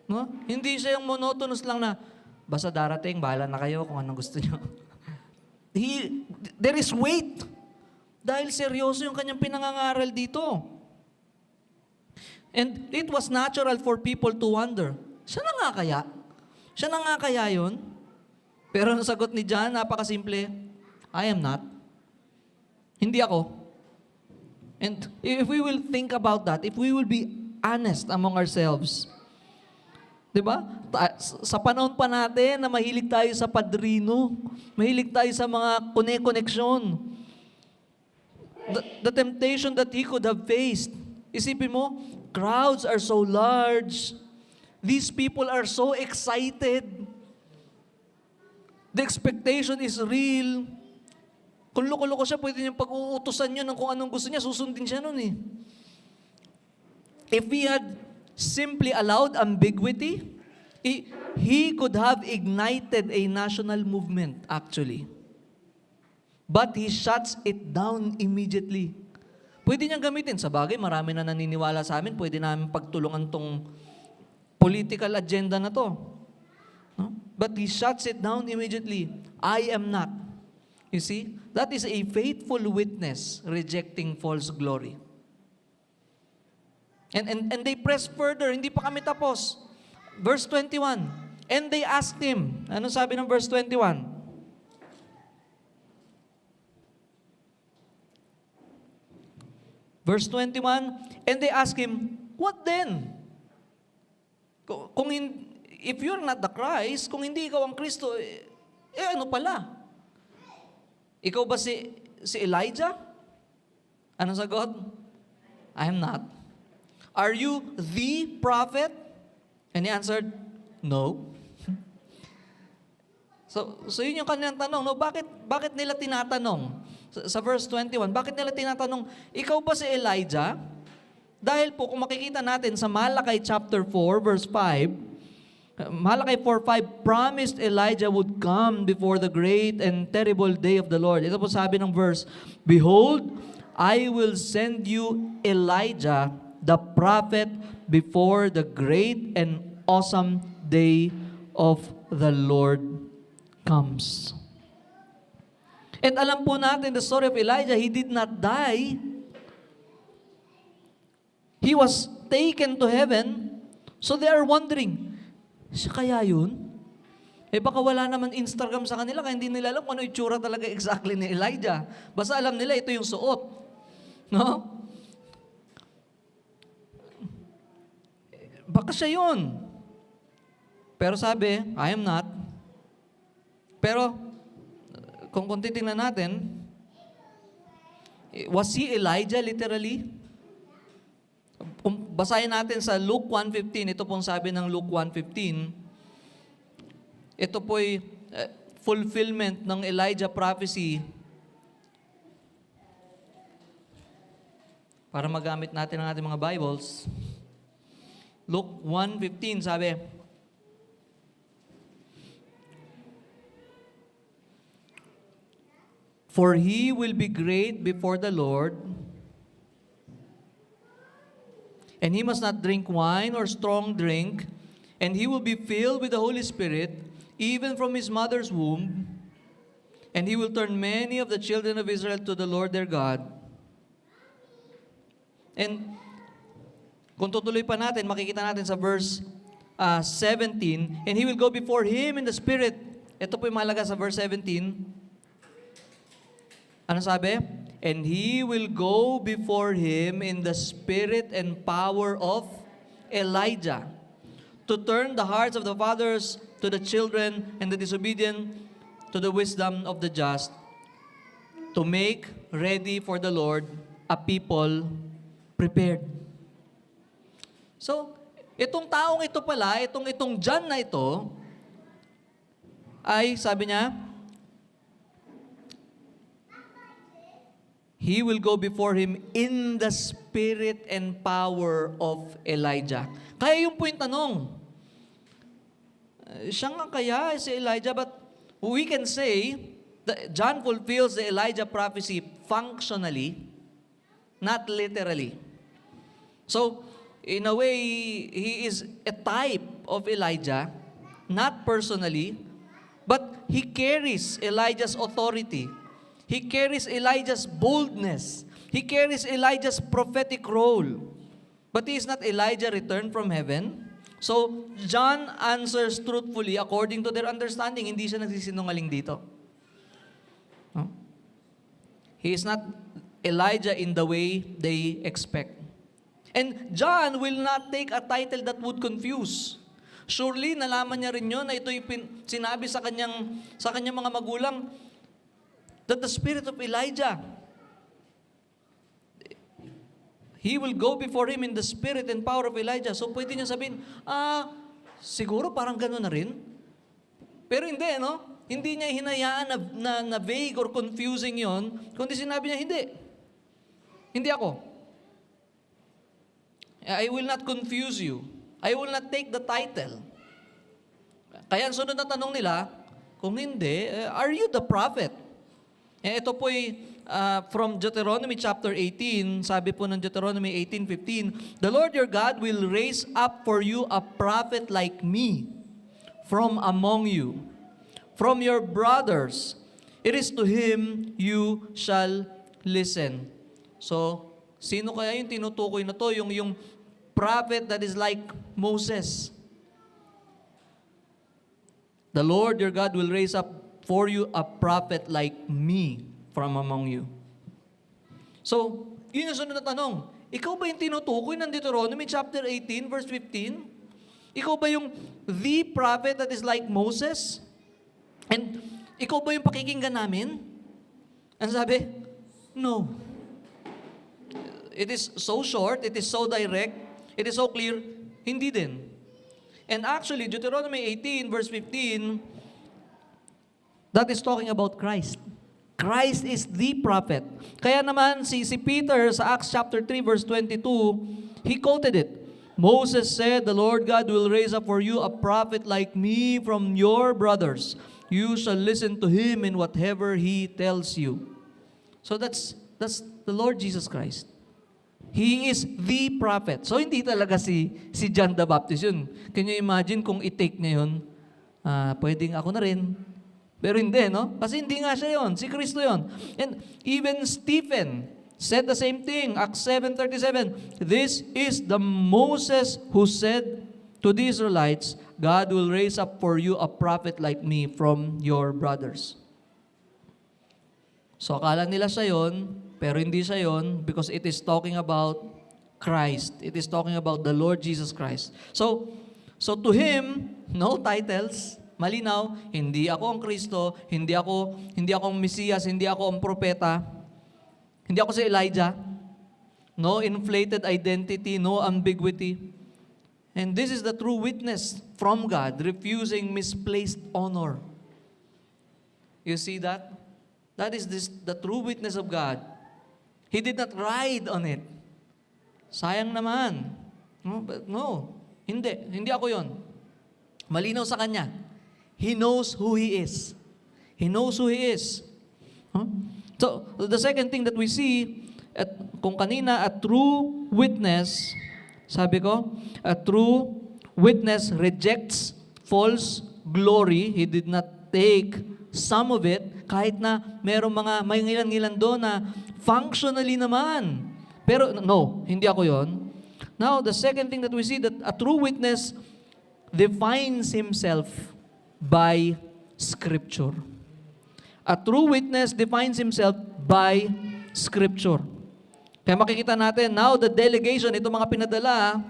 No? Hindi siya yung monotonous lang na, basta darating, bahala na kayo kung anong gusto nyo. There is weight. Dahil seryoso yung kanyang pinangangaral dito. And it was natural for people to wonder, siya na nga kaya? Siya na nga kaya yun? Pero ang sagot ni John, napakasimple, I am not. Hindi ako. And if we will think about that, if we will be honest among ourselves, di ba? Sa panahon pa natin na mahilig tayo sa padrino, mahilig tayo sa mga koneksyon, the temptation that he could have faced, isipin mo, crowds are so large, these people are so excited, the expectation is real. Kung loko-loko siya, pwede niyang pag-uutusan niyo ng kung anong gusto niya, susundin siya nun eh. If he had simply allowed ambiguity, he could have ignited a national movement actually. But he shuts it down immediately. Pwede niyang gamitin. Sa bagay, marami na naniniwala sa amin, pwede namin pagtulungan tong political agenda na to. No? But he shuts it down immediately. I am not. You see? That is a faithful witness rejecting false glory. And they press further. Hindi pa kami tapos. Verse 21. And they asked him. Ano sabi ng verse 21? Verse 21. And they asked him, what then? If you're not the Christ, kung hindi ikaw ang Kristo, ano pala? Ikaw ba si Elijah? Anong sagot? I am not. Are you the prophet? And he answered, no. So yun yung kanilang tanong. No? Bakit nila tinatanong? Sa verse 21, bakit nila tinatanong, ikaw ba si Elijah? Dahil po, kung makikita natin sa Malakay chapter 4, verse 5, Malakay 4:5 promised Elijah would come before the great and terrible day of the Lord. Ito po sabi ng verse, behold, I will send you Elijah, the prophet, before the great and awesome day of the Lord comes. And alam po natin the story of Elijah, he did not die. He was taken to heaven. So they are wondering, siya kaya yun? Baka wala naman Instagram sa kanila, kaya hindi nila alam kung ano itsura talaga exactly ni Elijah. Basta alam nila, ito yung suot. No? Baka siya yun. Pero sabi, I am not. Pero, kung titingnan natin, was he Elijah literally? Kung basahin natin sa Luke 1:15, ito pong sabi ng Luke 1:15, ito po'y fulfillment ng Elijah prophecy para magamit natin ang ating mga Bibles. Luke 1:15 sabi, "For he will be great before the Lord, and he must not drink wine or strong drink, and he will be filled with the Holy Spirit, even from his mother's womb, and he will turn many of the children of Israel to the Lord their God." And kung tutuloy pa natin, makikita natin sa verse 17, "And he will go before him in the Spirit." Ito po yung mahalaga sa verse 17. Ano sabi? "And he will go before him in the spirit and power of Elijah, to turn the hearts of the fathers to the children, and the disobedient to the wisdom of the just, to make ready for the Lord a people prepared." So, itong taong ito pala, itong John na ito, ay sabi niya, he will go before him in the spirit and power of Elijah. Kaya yung po yung tanong, siya nga kaya si Elijah? But we can say that John fulfills the Elijah prophecy functionally, not literally. So, in a way, he is a type of Elijah, not personally, but he carries Elijah's authority. He carries Elijah's boldness. He carries Elijah's prophetic role. But he is not Elijah returned from heaven. So, John answers truthfully according to their understanding. Hindi siya nagsisinungaling dito. No? He is not Elijah in the way they expect. And John will not take a title that would confuse. Surely, nalaman niya rin yun na ito'y sinabi sa kanyang mga magulang that the spirit of Elijah, he will go before him in the spirit and power of Elijah. So pwede niya sabihin, siguro parang gano'n na rin. Pero hindi, no? Hindi niya hinayaan na vague or confusing yon, kundi sinabi niya, hindi ako. I will not confuse you. I will not take the title. Kaya ang sunod na tanong nila, kung hindi, are you the prophet? Ito po'y from Deuteronomy chapter 18, sabi po ng Deuteronomy 18:15, "The Lord your God will raise up for you a prophet like me from among you, from your brothers. It is to him you shall listen." So, sino kaya yung tinutukoy na to? Yung prophet that is like Moses. "The Lord your God will raise up for you a prophet like me from among you." So, yun yung sunod na tanong. Ikaw ba yung tinutukoy ng Deuteronomy chapter 18 verse 15? Ikaw ba yung the prophet that is like Moses? And ikaw ba yung pakikinggan namin? Ano sabi? No. It is so short, it is so direct, it is so clear, hindi din. And actually, Deuteronomy 18 verse 15, that is talking about Christ. Christ is the prophet. Kaya naman si Peter sa Acts chapter 3 verse 22, he quoted it. "Moses said, the Lord God will raise up for you a prophet like me from your brothers. You shall listen to him in whatever he tells you." So that's the Lord Jesus Christ. He is the prophet. So hindi talaga si John the Baptist yun. Can you imagine kung i-take niya yun? Pwedeng ako na rin. Pero hindi, no? Kasi hindi nga siya yun. Si Kristo yun. And even Stephen said the same thing. Acts 7:37. "This is the Moses who said, to the Israelites, God will raise up for you a prophet like me from your brothers. So akala nila siya yun, pero hindi siya yun because it is talking about Christ. It is talking about the Lord Jesus Christ. So to him, no titles, malinaw, hindi ako ang Kristo, hindi ako ang Mesiyas, hindi ako ang propeta, hindi ako si Elijah. No inflated identity, no ambiguity. And this is the true witness from God, refusing misplaced honor. You see that? That is the true witness of God. He did not ride on it. Sayang naman. No, hindi ako yon. Malinaw sa kanya. He knows who he is. He knows who he is. Huh? So, the second thing that we see, kung kanina, a true witness, sabi ko, a true witness rejects false glory. He did not take some of it, kahit na merong may ngilan-ngilan doon na functionally naman. Pero no, hindi ako yon. Now, the second thing that we see, that a true witness defines himself by Scripture. A true witness defines himself by Scripture. Kaya makikita natin, now the delegation, itong mga pinadala,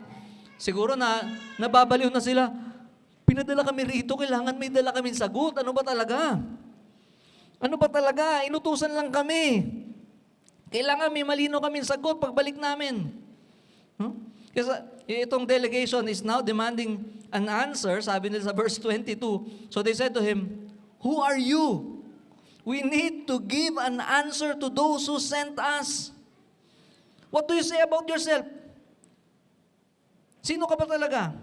siguro nababaliw na sila. Pinadala kami rito, kailangan may dala kaming sagot. Ano ba talaga? Ano ba talaga? Inutusan lang kami. Kailangan may malino kaming sagot pagbalik namin. Kasi itong delegation is now demanding an answer, sabi nila sa verse 22. So they said to him, "Who are you? We need to give an answer to those who sent us. What do you say about yourself? Sino ka ba talaga?"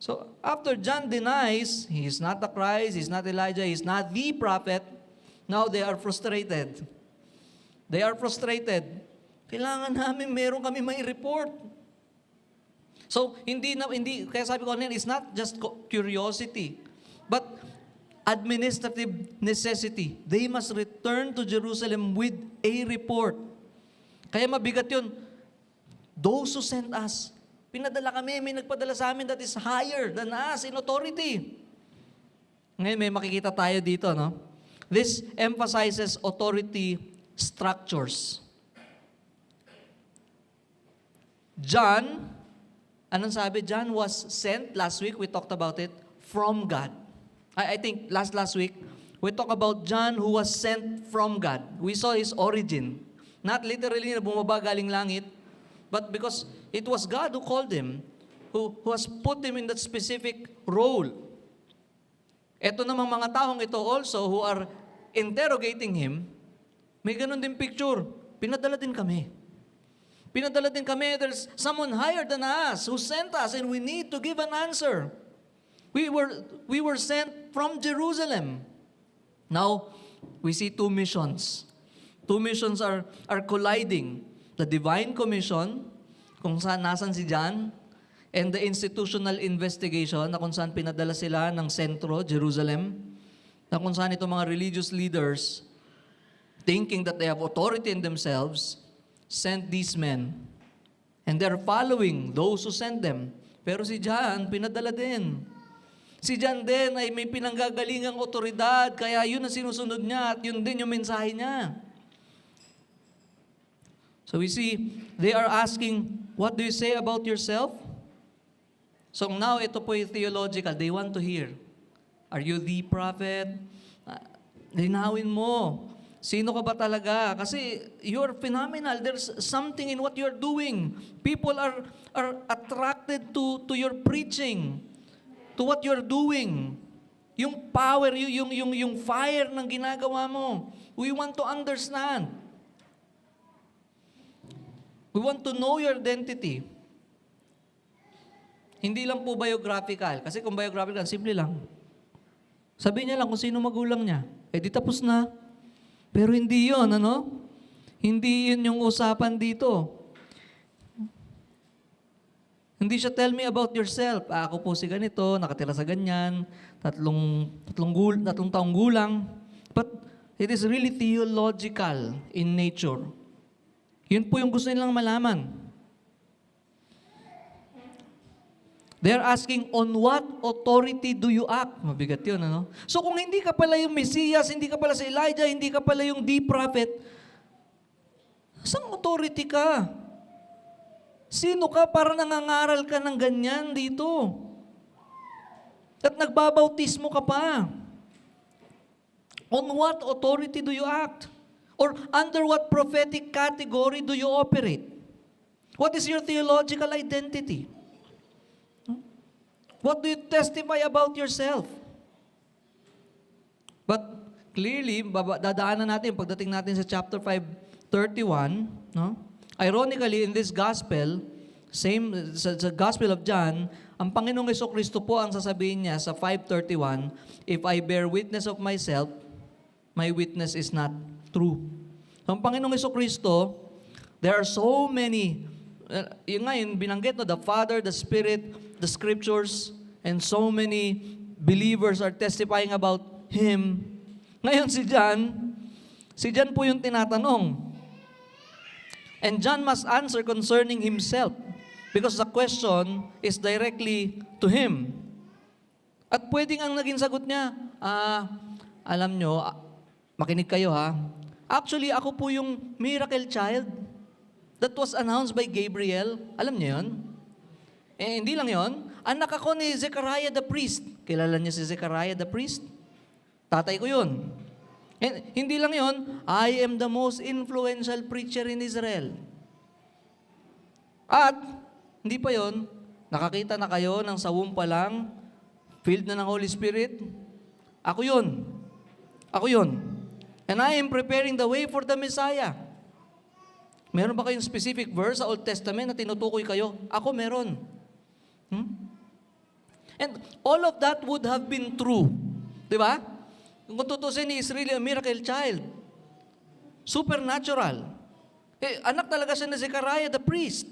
So after John denies, he is not the Christ, he is not Elijah, he is not the prophet, now they are frustrated. They are frustrated. Kailangan namin meron kami may report. So hindi kaya sabi ko kanina, it's not just curiosity, but administrative necessity. They must return to Jerusalem with a report. Kaya mabigat yun. Those who sent us, pinadala kami, may nagpadala sa amin that is higher than us in authority. Ngayon may makikita tayo dito, no? This emphasizes authority structures. John, anong sabi? John was sent, last week we talked about it, from God. I think last week, we talked about John who was sent from God. We saw his origin. Not literally na bumaba galing langit, but because it was God who called him, who has put him in that specific role. Ito namang mga taong ito also who are interrogating him, may ganun din picture. Pinadala din kami. Pinadala din kami. There's someone higher than us who sent us and we need to give an answer. We were sent from Jerusalem. Now, we see two missions. Two missions are colliding. The divine commission, kung saan nasan si John, and the institutional investigation, na kung saan pinadala sila ng sentro, Jerusalem, na kung saan itong mga religious leaders, thinking that they have authority in themselves, sent these men. And they're following those who sent them. Pero si John, pinadala din. Si John din ay may pinanggagalingang otoridad, kaya yun ang sinusunod niya at yun din yung mensahe niya. So we see, they are asking, what do you say about yourself? So now ito po yung theological, they want to hear. Are you the prophet? Linawin mo. Sino ka ba talaga? Kasi you're phenomenal. There's something in what you're doing. People are attracted to your preaching, to what you're doing. Yung power, yung fire ng ginagawa mo. We want to understand. We want to know your identity. Hindi lang po biographical. Kasi kung biographical, simple lang. Sabihin niya lang kung sino magulang niya. Eh di tapos na. Pero hindi yun, ano? Hindi yun yung usapan dito. Hindi siya tell me about yourself. Ako po si ganito, nakatira sa ganyan, tatlong taong gulang. But it is really theological in nature. Yun po yung gusto nilang malaman. They're asking, on what authority do you act? Mabigat yun, ano? So kung hindi ka pala yung Mesias, hindi ka pala si Elijah, hindi ka pala yung prophet, saan authority ka? Sino ka para nangangaral ka ng ganyan dito? At nagbabautismo ka pa. On what authority do you act? Or under what prophetic category do you operate? What is your theological identity? What do you testify about yourself? But clearly, dadaanan natin pagdating natin sa chapter 5:31, no? Ironically, in this gospel, same sa Gospel of John, ang Panginoong Jesucristo po ang sasabihin niya sa 5:31, if I bear witness of myself, my witness is not true. So, ang Panginoong Jesucristo, there are so many, yung binanggit, no, the Father, the Spirit, the Scriptures, and so many believers are testifying about Him. Ngayon si John po yung tinatanong. And John must answer concerning himself because the question is directly to him. At pwedeng ang naging sagot niya, alam nyo, makinig kayo ha, actually ako po yung miracle child that was announced by Gabriel. Alam niyo yun? Hindi lang yon. Anak ako ni Zechariah the priest. Kilala niyo si Zechariah the priest? Tatay ko yun. Hindi lang yon. I am the most influential preacher in Israel. At, hindi pa yon. Nakakita na kayo ng sawum pa lang, filled na ng Holy Spirit. Ako yun. Ako yun. And I am preparing the way for the Messiah. Meron ba kayong specific verse sa Old Testament na tinutukoy kayo? Ako meron. And all of that would have been true. Di ba? Kung tutusin ni Israel a miracle child. Supernatural. Anak talaga siya ni Zechariah the priest.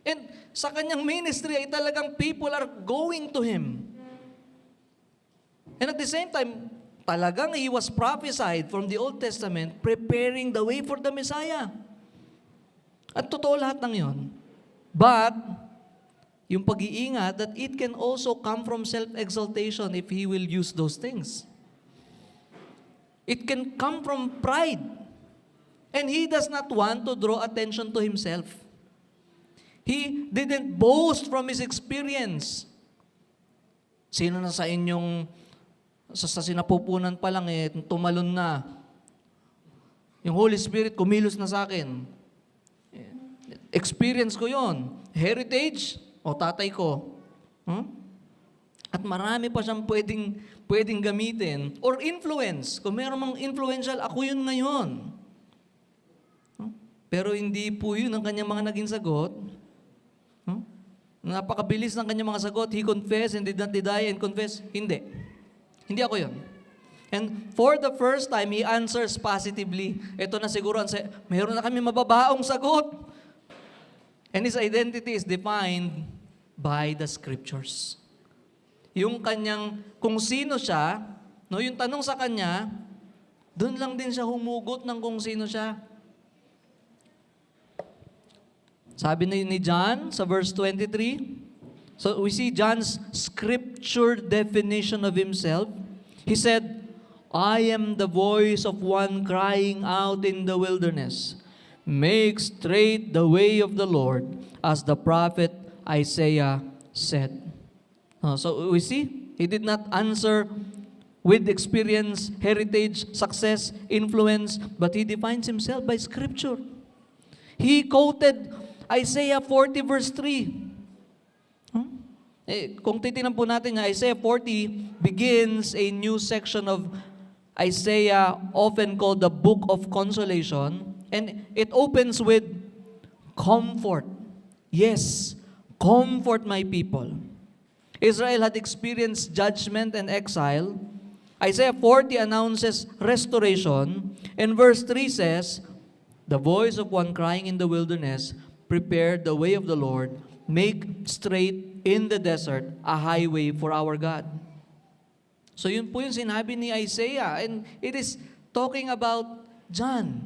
And sa kanyang ministry ay talagang people are going to him. And at the same time, talagang he was prophesied from the Old Testament preparing the way for the Messiah. At totoo lahat ng yon. But, yung pag-iingat that it can also come from self-exaltation if he will use those things. It can come from pride. And he does not want to draw attention to himself. He didn't boast from his experience. Sino na sa inyong, sa sinapupunan pa lang tumalon na. Yung Holy Spirit kumilos na sa akin. Experience ko yon. Heritage, o tatay ko. At marami pa siyang pwedeng gamitin. Or influence. Kung meron mang influential, ako yun ngayon. Pero hindi po yun ang kanyang mga naging sagot. Napakabilis ng kanyang mga sagot. He confessed and did not deny and confess. Hindi. Hindi ako yun. And for the first time, he answers positively. Ito na siguro, mayroon na kami mababaong sagot. And his identity is defined by the Scriptures. Yung kanyang, kung sino siya, no, yung tanong sa kanya, doon lang din siya humugot ng kung sino siya. Sabi ni John sa verse 23, so we see John's scripture definition of himself. He said, I am the voice of one crying out in the wilderness, make straight the way of the Lord, as the prophet Isaiah said. So we see, he did not answer with experience, heritage, success, influence, but he defines himself by Scripture. He quoted Isaiah 40 verse 3. Kung titingnan po natin nga, Isaiah 40 begins a new section of Isaiah, often called the Book of Consolation, and it opens with comfort. Yes, comfort my people. Israel had experienced judgment and exile. Isaiah 40 announces restoration, and verse 3 says, the voice of one crying in the wilderness, prepare the way of the Lord, make straight in the desert a highway for our God. So yun po yung sinabi ni Isaiah, and it is talking about John.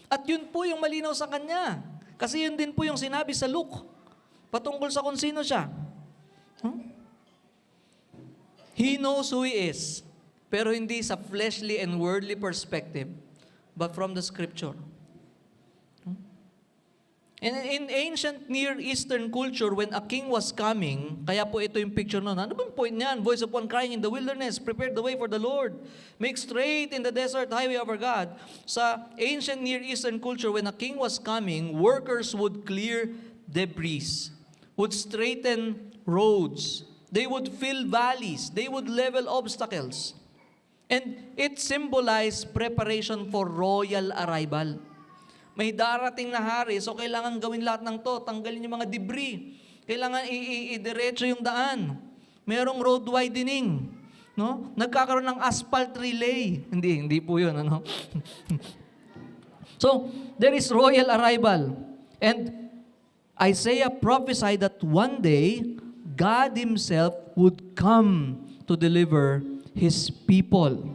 At yun po yung malinaw sa kanya. Kasi yun din po yung sinabi sa Luke, patungkol sa kung sino siya. He knows who He is, pero hindi sa fleshly and worldly perspective, but from the Scripture. And in ancient Near Eastern culture, when a king was coming, kaya po ito yung picture nun. Ano bang point niyan? Voice of one crying in the wilderness, prepare the way for the Lord. Make straight in the desert highway of our God. Sa ancient Near Eastern culture, when a king was coming, workers would clear debris, would straighten roads, they would fill valleys, they would level obstacles. And it symbolized preparation for royal arrival. May darating na hari, so kailangan gawin lahat ng to, tanggalin yung mga debris. Kailangan i-diretso yung daan. Merong road widening. No? Nagkakaroon ng asphalt relay. Hindi po yun. Ano? So, there is royal arrival. And Isaiah prophesied that one day, God Himself would come to deliver His people.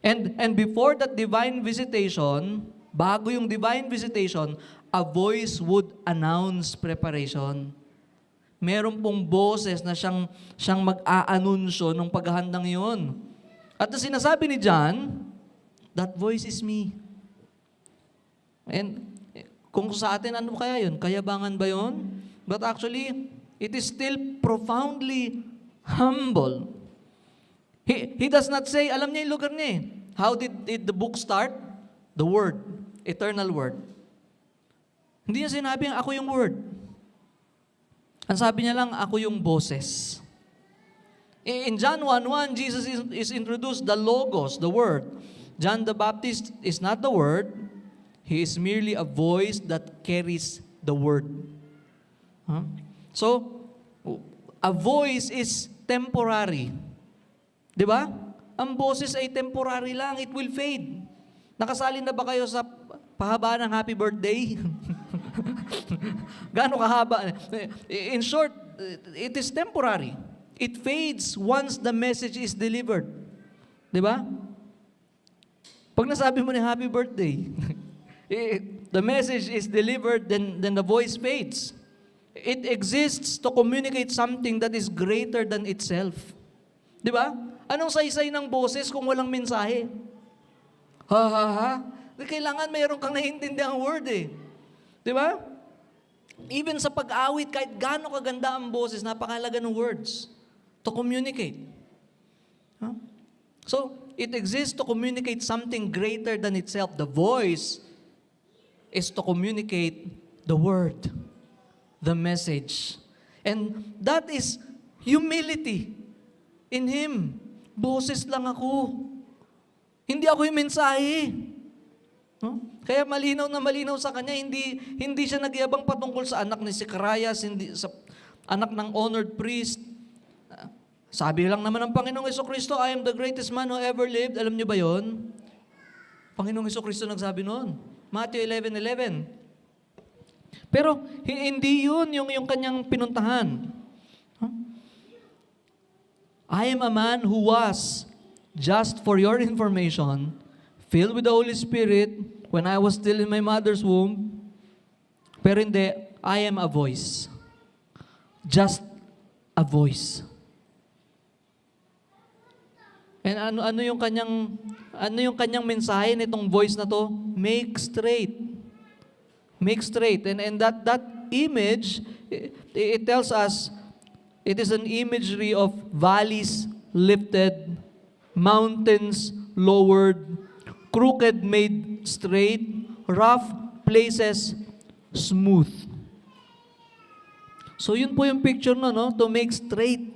And before that divine visitation, bago yung divine visitation, a voice would announce preparation. Meron pong boses na siyang mag-aanunsyo ng paghahandang yun. At na sinasabi ni John, that voice is me. And kung sa atin, ano kaya yun? Kayabangan ba yun? But actually, it is still profoundly humble. He does not say, alam niya yung lugar niya eh. How did the book start? The Word. Eternal Word. Hindi niya sinabi, ako yung Word. Ang sabi niya lang, ako yung boses. In John 1:1, Jesus is introduced the Logos, the Word. John the Baptist is not the Word. He is merely a voice that carries the Word. Huh? So, a voice is temporary. Di ba? Ang boses ay temporary lang. It will fade. Nakasali na ba kayo sa pahaba ng happy birthday? Gaano kahaba? In short, it is temporary. It fades once the message is delivered. Di ba? Pag nasabi mo ni happy birthday, the message is delivered, then the voice fades. It exists to communicate something that is greater than itself. Di ba? Anong saysay ng boses kung walang mensahe? Ha ha ha? Kailangan mayroon kang naiintindihan ang word eh. Di ba? Even sa pag-awit, kahit gaano kaganda ang boses, napakalaga ng words to communicate. Huh? So, it exists to communicate something greater than itself. The voice is to communicate the word, the message. And that is humility in Him. Boses lang ako. Hindi ako yung mensahe. No? Kaya malinaw na malinaw sa kanya, hindi siya nagyabang patungkol sa anak ni Zacharias, hindi sa anak ng honored priest. Sabi lang naman ng Panginoong Jesucristo, I am the greatest man who ever lived. Alam niyo ba yon? Panginoong Jesucristo nagsabi noon. Matthew 11:11. Pero hindi yun yung kanyang pinuntahan. I am a man who was, just for your information, filled with the Holy Spirit when I was still in my mother's womb. Pero hindi, I am a voice. Just a voice. And ano yung kanyang mensahe nitong voice na to? Make straight. Make straight. And that image, it tells us, it is an imagery of valleys lifted, mountains lowered, crooked made straight, rough places smooth. So yun po yung picture no? To make straight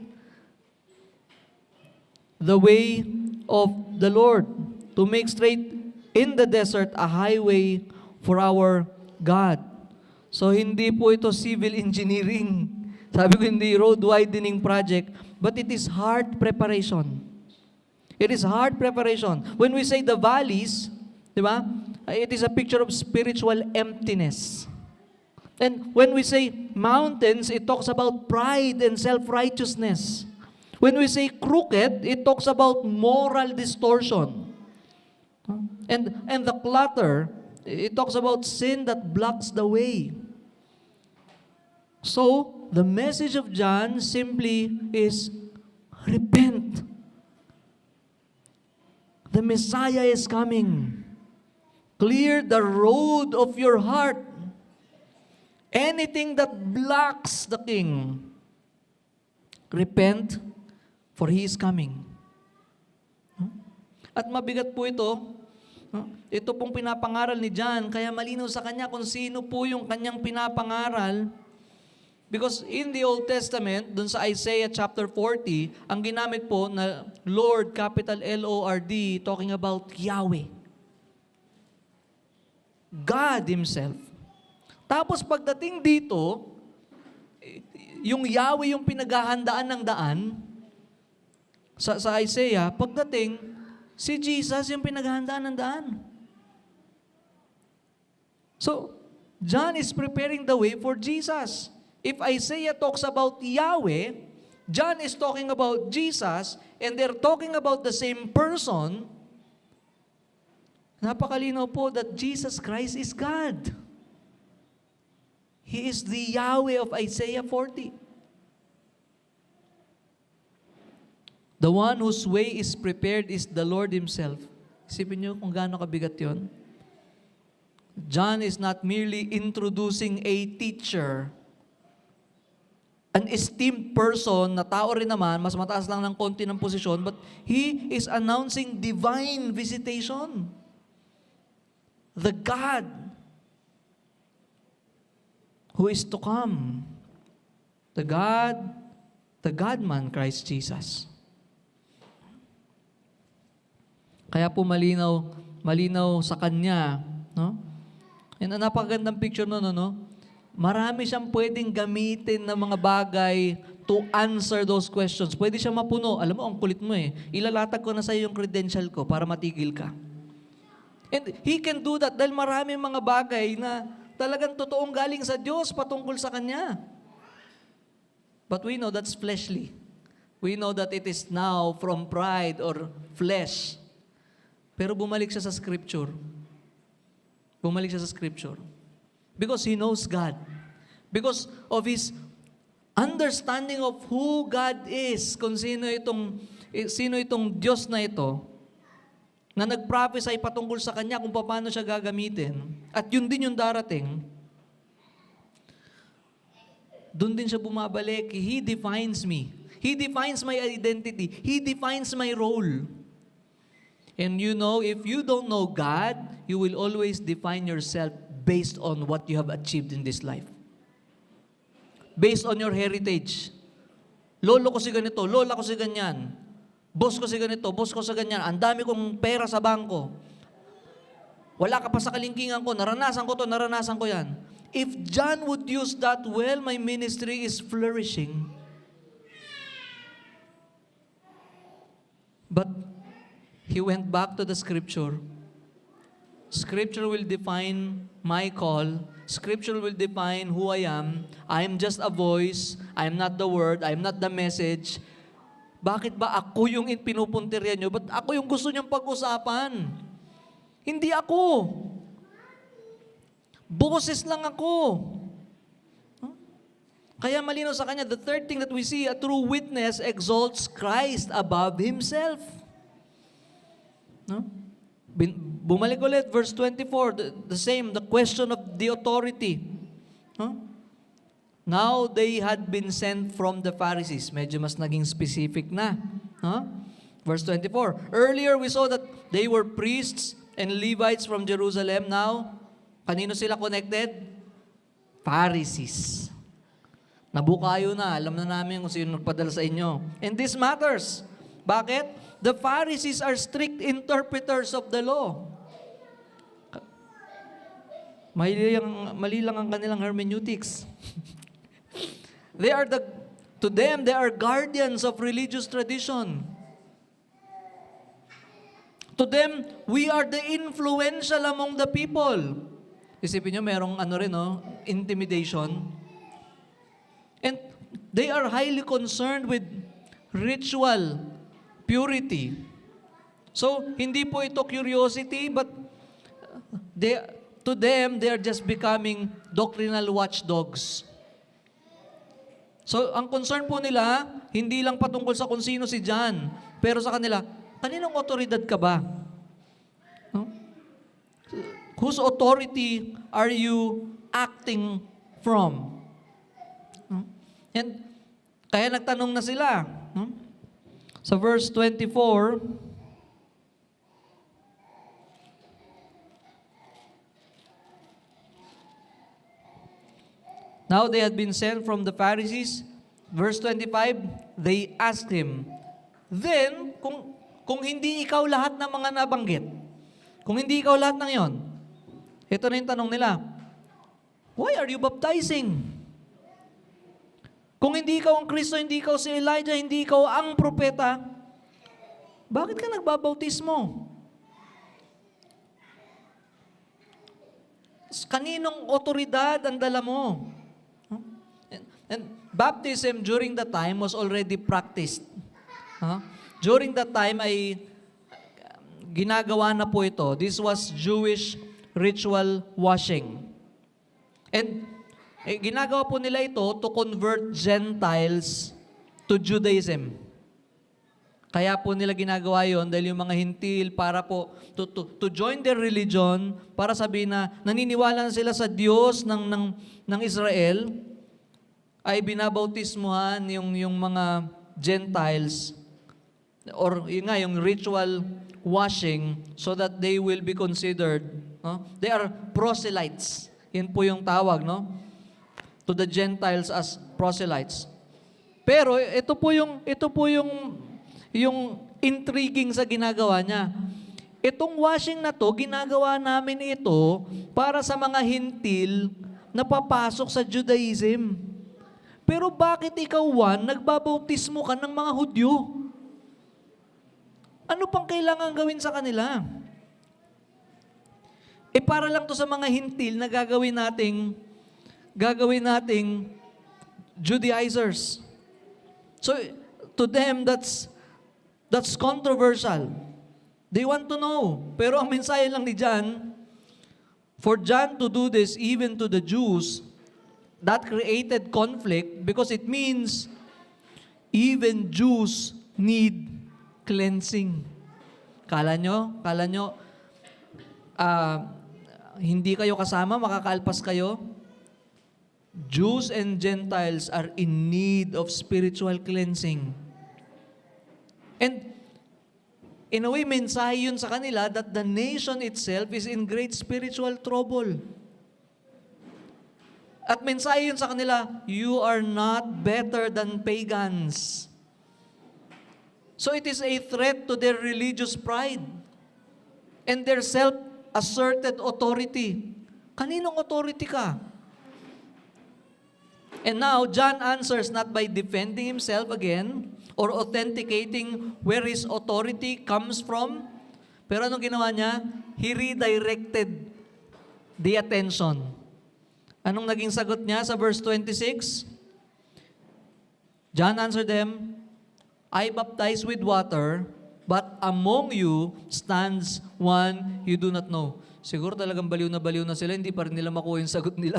the way of the Lord. To make straight in the desert a highway for our God. So hindi po ito civil engineering. Sabi ko hindi road widening project, but it is heart preparation. It is heart preparation. When we say the valleys, di ba? It is a picture of spiritual emptiness. And when we say mountains, it talks about pride and self-righteousness. When we say crooked, it talks about moral distortion. And the clutter, it talks about sin that blocks the way. So, the message of John simply is, Repent. The Messiah is coming. Clear the road of your heart. Anything that blocks the King, repent, for He is coming. At mabigat po ito. Ito pong pinapangaral ni John, kaya malinaw sa kanya kung sino po yung kanyang pinapangaral. Because in the Old Testament, dun sa Isaiah chapter 40, ang ginamit po na Lord, capital L-O-R-D, talking about Yahweh. God Himself. Tapos pagdating dito, yung Yahweh yung pinaghahandaan ng daan, sa Isaiah, pagdating, si Jesus yung pinaghahandaan ng daan. So, John is preparing the way for Jesus. If Isaiah talks about Yahweh, John is talking about Jesus, and they're talking about the same person, napakalinaw po that Jesus Christ is God. He is the Yahweh of Isaiah 40. The one whose way is prepared is the Lord Himself. Isipin niyo kung gaano kabigat yon. John is not merely introducing a teacher, an esteemed person na tao rin naman, mas mataas lang ng konti ng posisyon, but he is announcing divine visitation. The God who is to come. The God-man, Christ Jesus. Kaya po malinaw sa Kanya, no? And ang napakagandang picture no? Marami siyang pwedeng gamitin na mga bagay to answer those questions. Pwede siya mapuno. Alam mo, ang kulit mo eh. Ilalatag ko na sa iyo yung credential ko para matigil ka. And He can do that dahil marami mga bagay na talagang totoong galing sa Diyos patungkol sa Kanya. But we know that's fleshly. We know that it is now from pride or flesh. Pero bumalik siya sa Scripture. Bumalik siya sa Scripture. Because He knows God. Because of His understanding of who God is, kung sino itong Diyos na ito, na nag-prophesy patungkol sa Kanya kung paano siya gagamitin, at yun din yung darating, doon din siya bumabalik. He defines me. He defines my identity. He defines my role. And you know, if you don't know God, you will always define yourself based on what you have achieved in this life. Based on your heritage. Lolo ko si ganito, lola ko si ganyan. Boss ko si ganito, boss ko sa ganyan. Ang dami kong pera sa bangko. Wala ka pa sa kalingkingan ko, naranasan ko to, naranasan ko yan. If John would use that well, my ministry is flourishing. But he went back to the Scripture. Scripture will define my call. Scripture will define who I am. I am just a voice. I am not the word. I am not the message. Bakit ba ako yung pinupuntirya nyo? Ba't ako yung gusto nyong pag-usapan? Hindi ako. Boses lang ako. Kaya malinaw sa Kanya, the third thing that we see, a true witness exalts Christ above Himself. No? Bumalik ulit, verse 24, the same, the question of the authority. Huh? Now they had been sent from the Pharisees. Medyo mas naging specific na. Huh? Verse 24, earlier we saw that they were priests and Levites from Jerusalem. Now, kanino sila connected? Pharisees. Nabukayo na, alam na namin kung sino nagpadala sa inyo. And this matters. Bakit? The Pharisees are strict interpreters of the law. Mali lang ang kanilang hermeneutics. To them, they are guardians of religious tradition. To them, we are the influential among the people. Isipin nyo, merong intimidation. And they are highly concerned with ritual purity. So, hindi po ito curiosity, but to them, they are just becoming doctrinal watchdogs. So, ang concern po nila, hindi lang patungkol sa kung sino si John, pero sa kanila, kaninong otoridad ka ba? No? Whose authority are you acting from? No? And kaya nagtanong na sila. No? Sa verse 24, now they had been sent from the Pharisees. Verse 25, they asked him, then, kung hindi ikaw lahat ng mga nabanggit, kung hindi ikaw lahat ng yon, ito na yung tanong nila, why are you baptizing? Kung hindi ikaw ang Kristo, hindi ikaw si Elijah, hindi ikaw ang propeta, bakit ka nagbabautismo? Kaninong otoridad ang dala mo? And baptism during that time was already practiced. During that time ay ginagawa na po ito. This was Jewish ritual washing. And ginagawa po nila ito to convert Gentiles to Judaism. Kaya po nila ginagawa yon dahil yung mga hintil para po to join their religion, para sabihin na naniniwala na sila sa Diyos ng Israel, ay binabautismuhan yung mga Gentiles or yun nga, yung ritual washing so that they will be considered, no? They are proselytes. Yun po yung tawag, no? To the Gentiles as proselytes. Pero ito po yung intriguing sa ginagawa niya. Itong washing na to, ginagawa namin ito para sa mga hintil na papasok sa Judaism. Pero bakit ikaw, Juan, nagbabautismo ka ng mga Hudyo? Ano pang kailangan gawin sa kanila? Para lang to sa mga hintil na gagawin nating Judaizers. So, to them, that's controversial. They want to know. Pero ang mensahe lang ni John, for John to do this even to the Jews, that created conflict because it means even Jews need cleansing. Kala nyo, hindi kayo kasama, makakaalpas kayo? Jews and Gentiles are in need of spiritual cleansing. And in a way, mensahe yun sa kanila that the nation itself is in great spiritual trouble. At mensahe yun sa kanila, you are not better than pagans. So it is a threat to their religious pride and their self-asserted authority. Kaninong authority ka? And now, John answers not by defending himself again or authenticating where his authority comes from. Pero anong ginawa niya? He redirected the attention. Anong naging sagot niya sa verse 26? John answered them, I baptize with water, but among you stands one you do not know. Siguro talagang baliw na sila, hindi pa rin nila makuha yung sagot nila.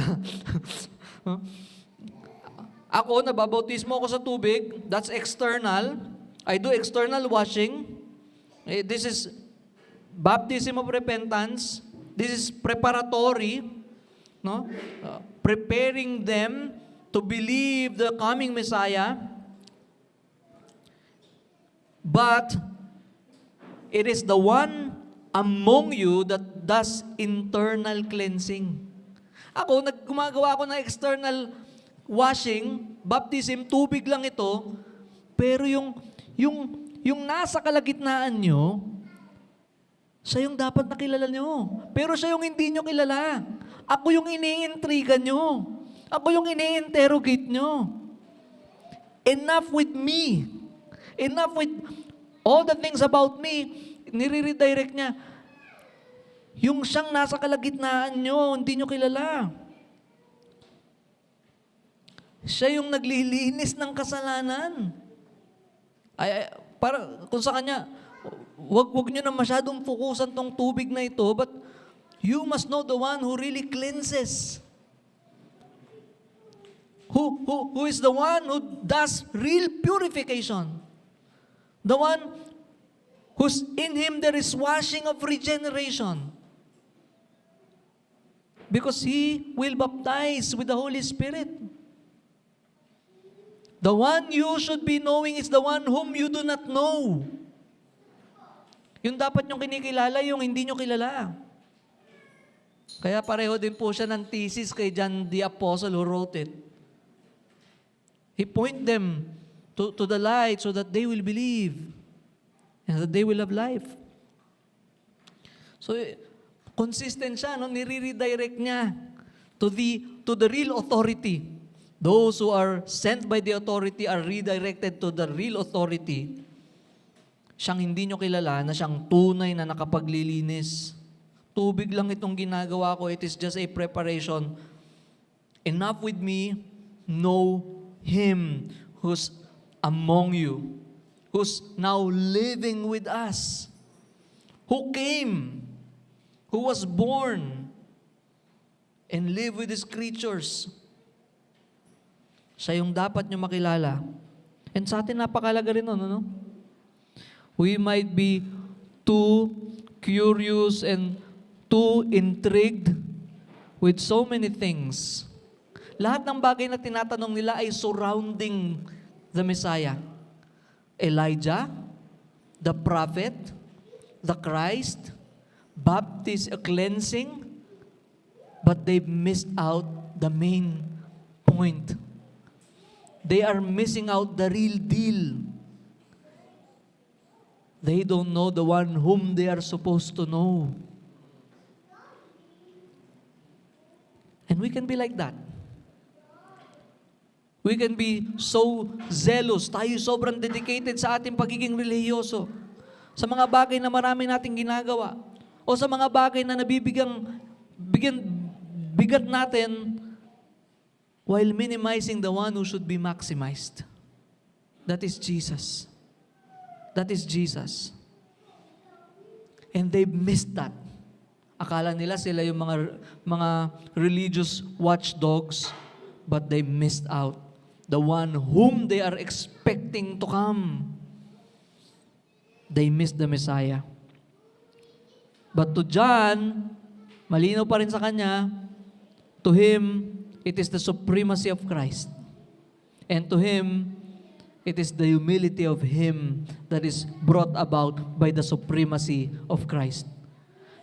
Ako, nababautismo ako sa tubig, that's external. I do external washing. This is baptism of repentance. This is preparatory. No? Preparing them to believe the coming Messiah. But it is the one among you that does internal cleansing. Ako, gumagawa ako ng external washing, baptism, tubig lang ito, pero yung nasa kalagitnaan nyo, siya yung dapat nakilala nyo. Pero siya yung hindi nyo kilala. Ako yung iniintriga nyo. Ako yung ini-interrogate nyo. Enough with me. Enough with all the things about me. Nire-redirect niya. Yung siyang nasa kalagitnaan nyo, hindi nyo kilala. Siya yung naglilinis ng kasalanan. Para kung sa kanya, wag nyo na masyadong fokusan tong tubig na ito, but you must know the one who really cleanses. who is the one who does real purification. The one who's in him there is washing of regeneration. Because he will baptize with the Holy Spirit. The one you should be knowing is the one whom you do not know. Yung dapat nyong kinikilala, yung hindi nyo kilala. Kaya pareho din po siya ng thesis kay John the Apostle who wrote it. He point them to the light so that they will believe and that they will have life. So, consistent siya, no? Nire-redirect niya to the real authority. Those who are sent by the authority are redirected to the real authority. Siyang hindi nyo kilala na siyang tunay na nakapaglilinis. Tubig lang itong ginagawa ko. It is just a preparation. Enough with me, know Him who's among you, who's now living with us, who came, who was born, and live with His creatures. Siya yung dapat nyo makilala. And sa atin napakalaga rin nun, ano? We might be too curious and too intrigued with so many things. Lahat ng bagay na tinatanong nila ay surrounding the Messiah. Elijah, the prophet, the Christ, baptism, cleansing, but they've missed out the main point. They are missing out the real deal. They don't know the one whom they are supposed to know. And we can be like that. We can be so zealous. Tayo sobrang dedicated sa ating pagiging relihiyoso. Sa mga bagay na marami nating ginagawa. O sa mga bagay na bigat natin while minimizing the one who should be maximized. That is Jesus. That is Jesus. And they missed that. Akala nila sila yung mga religious watchdogs, but they missed out the one whom they are expecting to come. They missed the Messiah. But to John, malinaw pa rin sa kanya, to him, it is the supremacy of Christ. And to him, it is the humility of Him that is brought about by the supremacy of Christ.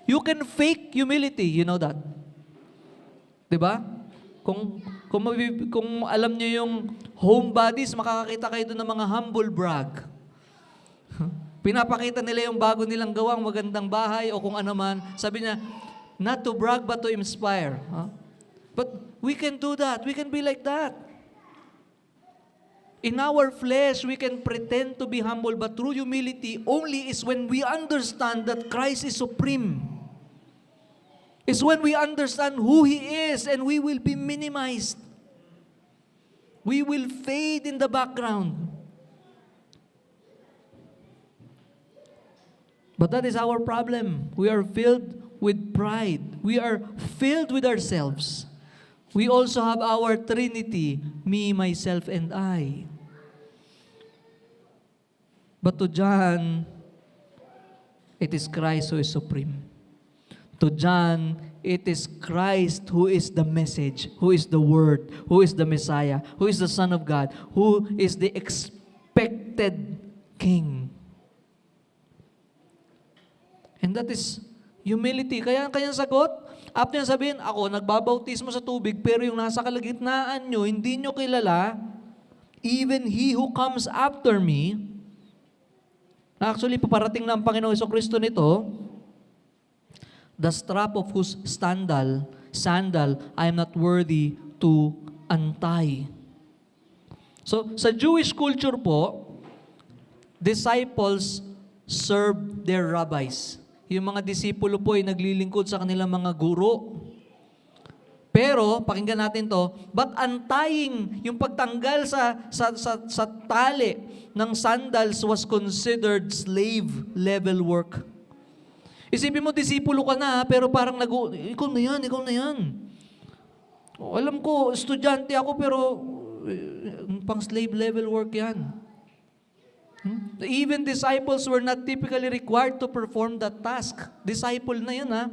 You can fake humility, you know that. Diba? Kung alam niyo yung homebodies, makakakita kayo doon ng mga humble brag. Pinapakita nila yung bago nilang gawang magandang bahay o kung ano man. Sabi niya, not to brag but to inspire. Huh? But we can do that. We can be like that. In our flesh, we can pretend to be humble, but true humility only is when we understand that Christ is supreme. It's when we understand who He is and we will be minimized. We will fade in the background. But that is our problem. We are filled with pride. We are filled with ourselves. We also have our Trinity, me, myself, and I. But to John, it is Christ who is supreme. To John, it is Christ who is the message, who is the Word, who is the Messiah, who is the Son of God, who is the expected King. And that is humility. Kaya ang kanyang sagot, after niya sabihin, ako nagbabautismo sa tubig, pero yung nasa kalagitnaan nyo, hindi nyo kilala, even He who comes after me. Actually, paparating na ang Panginoong Jesucristo nito, the strap of whose sandal I am not worthy to untie. So, sa Jewish culture po, disciples serve their rabbis. Yung mga disipulo po ay naglilingkod sa kanilang mga guro. Pero, pakinggan natin to, but untying, yung pagtanggal sa tali ng sandals was considered slave-level work. Isipin mo, disipulo ka na, pero parang ikaw na yan. Alam ko, estudyante ako pero pang slave level work yan. Even disciples were not typically required to perform that task. Disciple na yun, ha?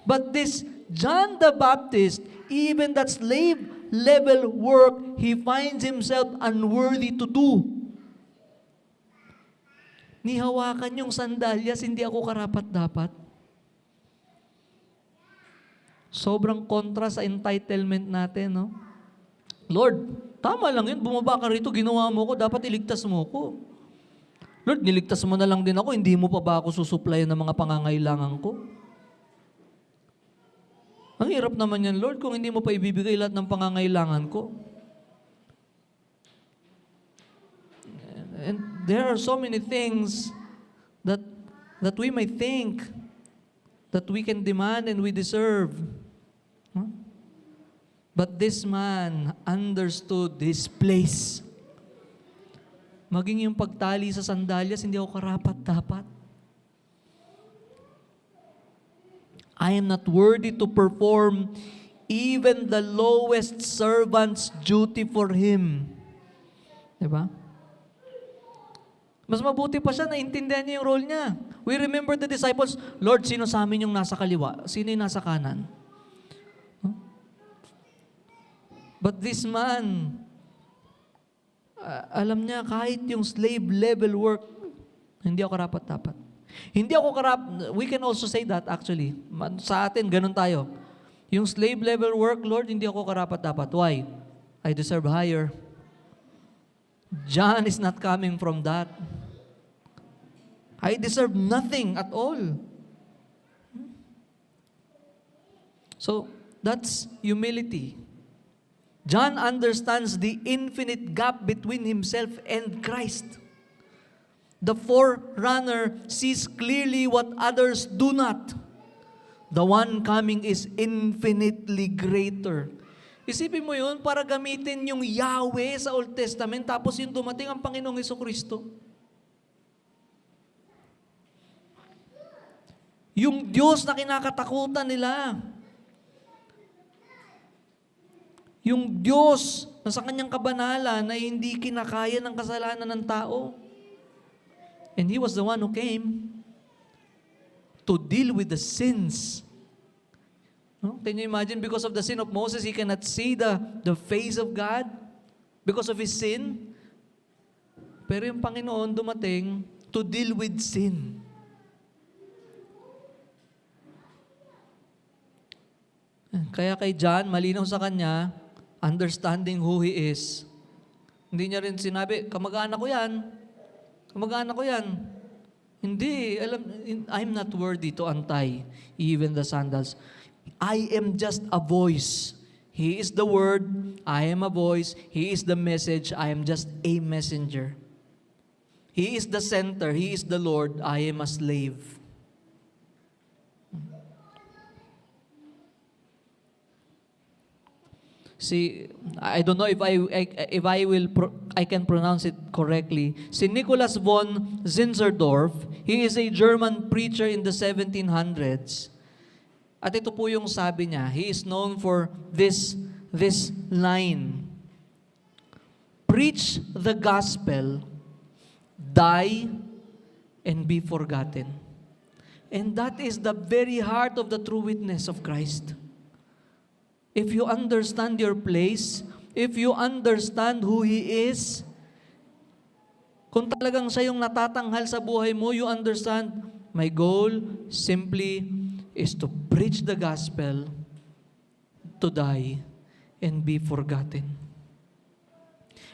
But this John the Baptist, even that slave level work, he finds himself unworthy to do. Nihawakan yung sandalyas, hindi ako karapat-dapat. Sobrang kontra sa entitlement natin, no? Lord, tama lang yun, bumaba ka rito, ginawa mo ko, dapat iligtas mo ko. Lord, niligtas mo na lang din ako, hindi mo pa ba ako susuplayan ng mga pangangailangan ko? Ang hirap naman yan, Lord, kung hindi mo pa ibibigay lahat ng pangangailangan ko. And there are so many things that we may think that we can demand and we deserve. Huh? But this man understood his place. Maging yung pagtali sa sandalyas, hindi ako karapat-dapat. I am not worthy to perform even the lowest servant's duty for him. Diba? Mas mabuti pa siya, naintindihan niya yung role niya. We remember the disciples, Lord, sino sa amin yung nasa kaliwa? Sino yung nasa kanan? Huh? But this man, alam niya, kahit yung slave level work, hindi ako karapat-dapat. Hindi ako we can also say that actually. Sa atin, ganun tayo. Yung slave level work, Lord, hindi ako karapat-dapat. Why? I deserve higher. John is not coming from that. I deserve nothing at all. So, that's humility. John understands the infinite gap between himself and Christ. The forerunner sees clearly what others do not. The one coming is infinitely greater. Isipin mo yun, para gamitin yung Yahweh sa Old Testament, tapos yung dumating ang Panginoong Hesukristo. Yung Diyos na kinakatakutan nila. Yung Diyos na sa kanyang kabanalan na hindi kinakaya ng kasalanan ng tao. And He was the one who came to deal with the sins. No? Can you imagine, because of the sin of Moses, he cannot see the face of God because of his sin? Pero yung Panginoon dumating to deal with sin. Kaya kay John, malinaw sa kanya, understanding who he is. Hindi niya rin sinabi, kamag-anak ko yan. Kamag-anak ko yan. Hindi. I'm not worthy to untie even the sandals. I am just a voice. He is the word. I am a voice. He is the message. I am just a messenger. He is the center. He is the Lord. I am a slave. Si I don't know if I can pronounce it correctly. Si Nicholas von Zinzendorf, he is a German preacher in the 1700s. At ito po yung sabi niya. He is known for this line. Preach the gospel, die, and be forgotten. And that is the very heart of the true witness of Christ. If you understand your place, if you understand who He is, kung talagang siya yung natatanghal sa buhay mo, you understand, my goal simply is to preach the gospel, to die, and be forgotten.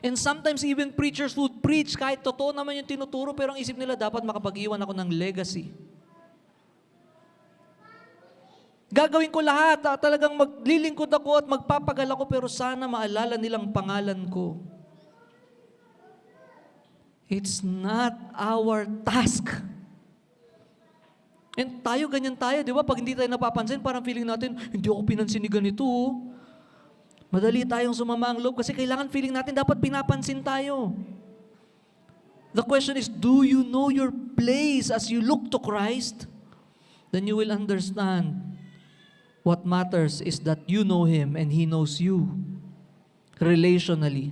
And sometimes even preachers would preach kahit totoo naman yung tinuturo, pero ang isip nila, dapat makapag-iwan ako ng legacy. Gagawin ko lahat, talagang maglilingkod ako at magpapagal ako, pero sana maalala nilang pangalan ko. It's not our task. And tayo, ganyan tayo, di ba? Pag hindi tayo napapansin, parang feeling natin, hindi ako pinansin ni ganito. Madali tayong sumama ang loob kasi kailangan feeling natin dapat pinapansin tayo. The question is, do you know your place as you look to Christ? Then you will understand What matters is that you know Him and He knows you relationally.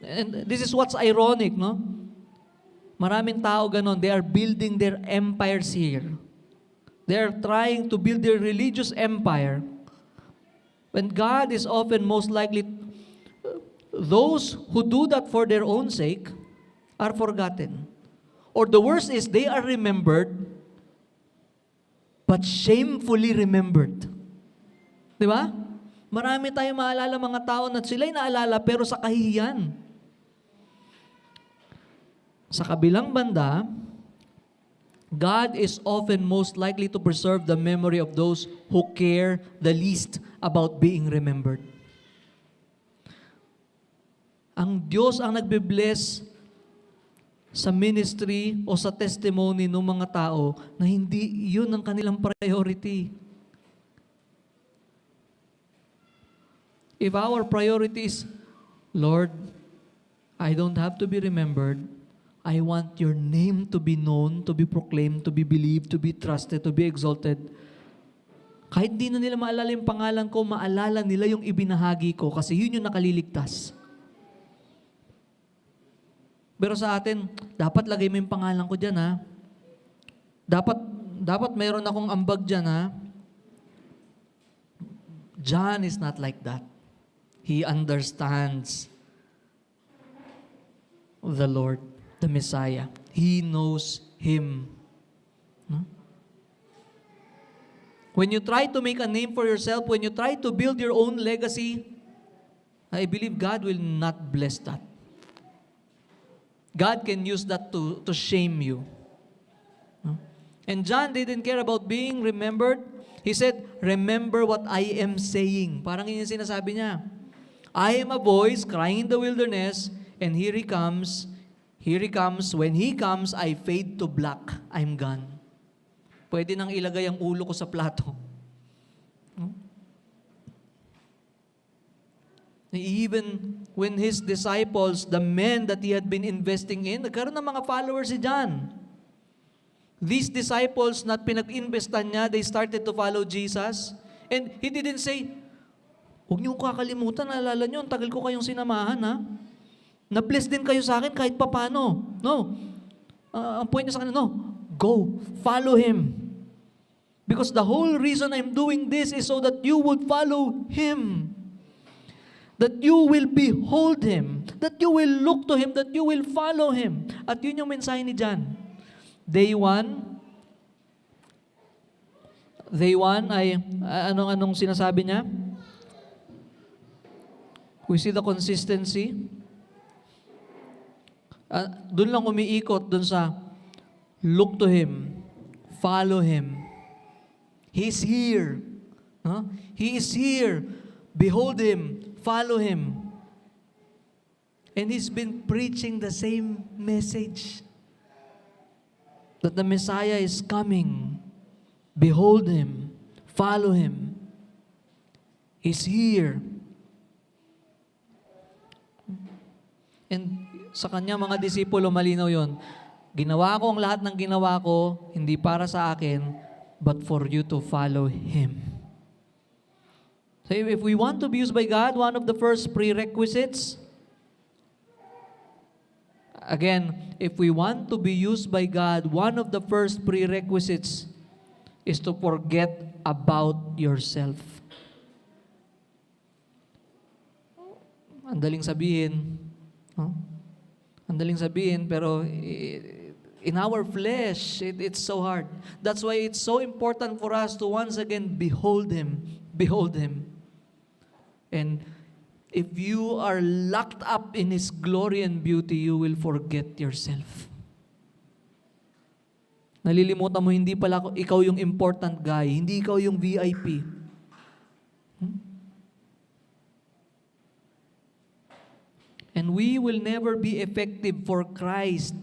And this is what's ironic, no? Maraming tao ganon, they are building their empires here. They are trying to build their religious empire. When God is often most likely, those who do that for their own sake are forgotten. Or the worst is, they are remembered, but shamefully remembered. Di ba? Marami tayong maalala mga tao na sila'y naalala pero sa kahihiyan. Sa kabilang banda, God is often most likely to preserve the memory of those who care the least about being remembered. Ang Diyos ang nagbe-bless sa ministry o sa testimony ng mga tao na hindi yun ang kanilang priority. If our priority is, Lord, I don't have to be remembered. I want your name to be known, to be proclaimed, to be believed, to be trusted, to be exalted. Kahit di na nila maalala yung pangalan ko, maalala nila yung ibinahagi ko kasi yun yung nakaliligtas. Pero sa atin, dapat lagay mo yung pangalan ko dyan, ha? Dapat mayroon akong ambag dyan, ha? John is not like that. He understands the Lord, the Messiah. He knows Him. No? When you try to make a name for yourself, when you try to build your own legacy, I believe God will not bless that. God can use that to shame you. No? And John didn't care about being remembered. He said, remember what I am saying. Parang yun yung sinasabi niya. I am a voice crying in the wilderness, and here He comes. Here He comes. When He comes, I fade to black. I'm gone. Pwede nang ilagay ang ulo ko sa plato. No? Even when His disciples, the men that He had been investing in, nagkaroon ng mga followers si John. These disciples na pinag-investan niya, they started to follow Jesus. And He didn't say, huwag niyo kakalimutan, naalala niyo, ang tagal ko kayong sinamahan, ha? Na-bless din kayo sa akin kahit papano. No. Ang point niya sa kanila, no, go, follow Him. Because the whole reason I'm doing this is so that you would follow Him. That you will behold Him. That you will look to Him. That you will follow Him. At yun yung mensahe ni John. Day one ay, anong sinasabi niya? We see the consistency. Doon lang umiikot, doon sa look to Him, follow Him. He's here. Huh? He is here. Behold Him, follow Him. And He's been preaching the same message. That the Messiah is coming. Behold Him, follow Him. He's here. And sa Kanya mga disipulo, malinaw yon. Ginawa ko ang lahat ng ginawa ko, hindi para sa akin, but for you to follow Him. So if we want to be used by God, one of the first prerequisites, again, if we want to be used by God, one of the first prerequisites is to forget about yourself. Ang daling sabihin, no? Ang daling sabihin, pero in our flesh, it's so hard. That's why it's so important for us to once again behold Him. Behold Him. And if you are locked up in His glory and beauty, you will forget yourself. Nalilimutan mo, hindi pala ikaw yung important guy, hindi ikaw yung VIP. And we will never be effective for Christ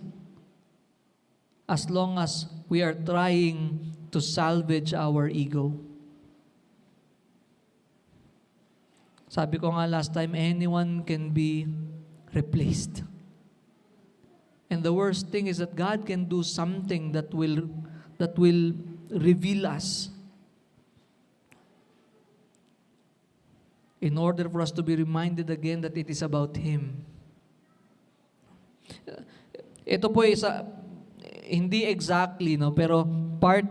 as long as we are trying to salvage our ego. Sabi ko nga last time, anyone can be replaced. And the worst thing is that God can do something that will reveal us in order for us to be reminded again that it is about Him. Ito po hindi exactly, no, pero part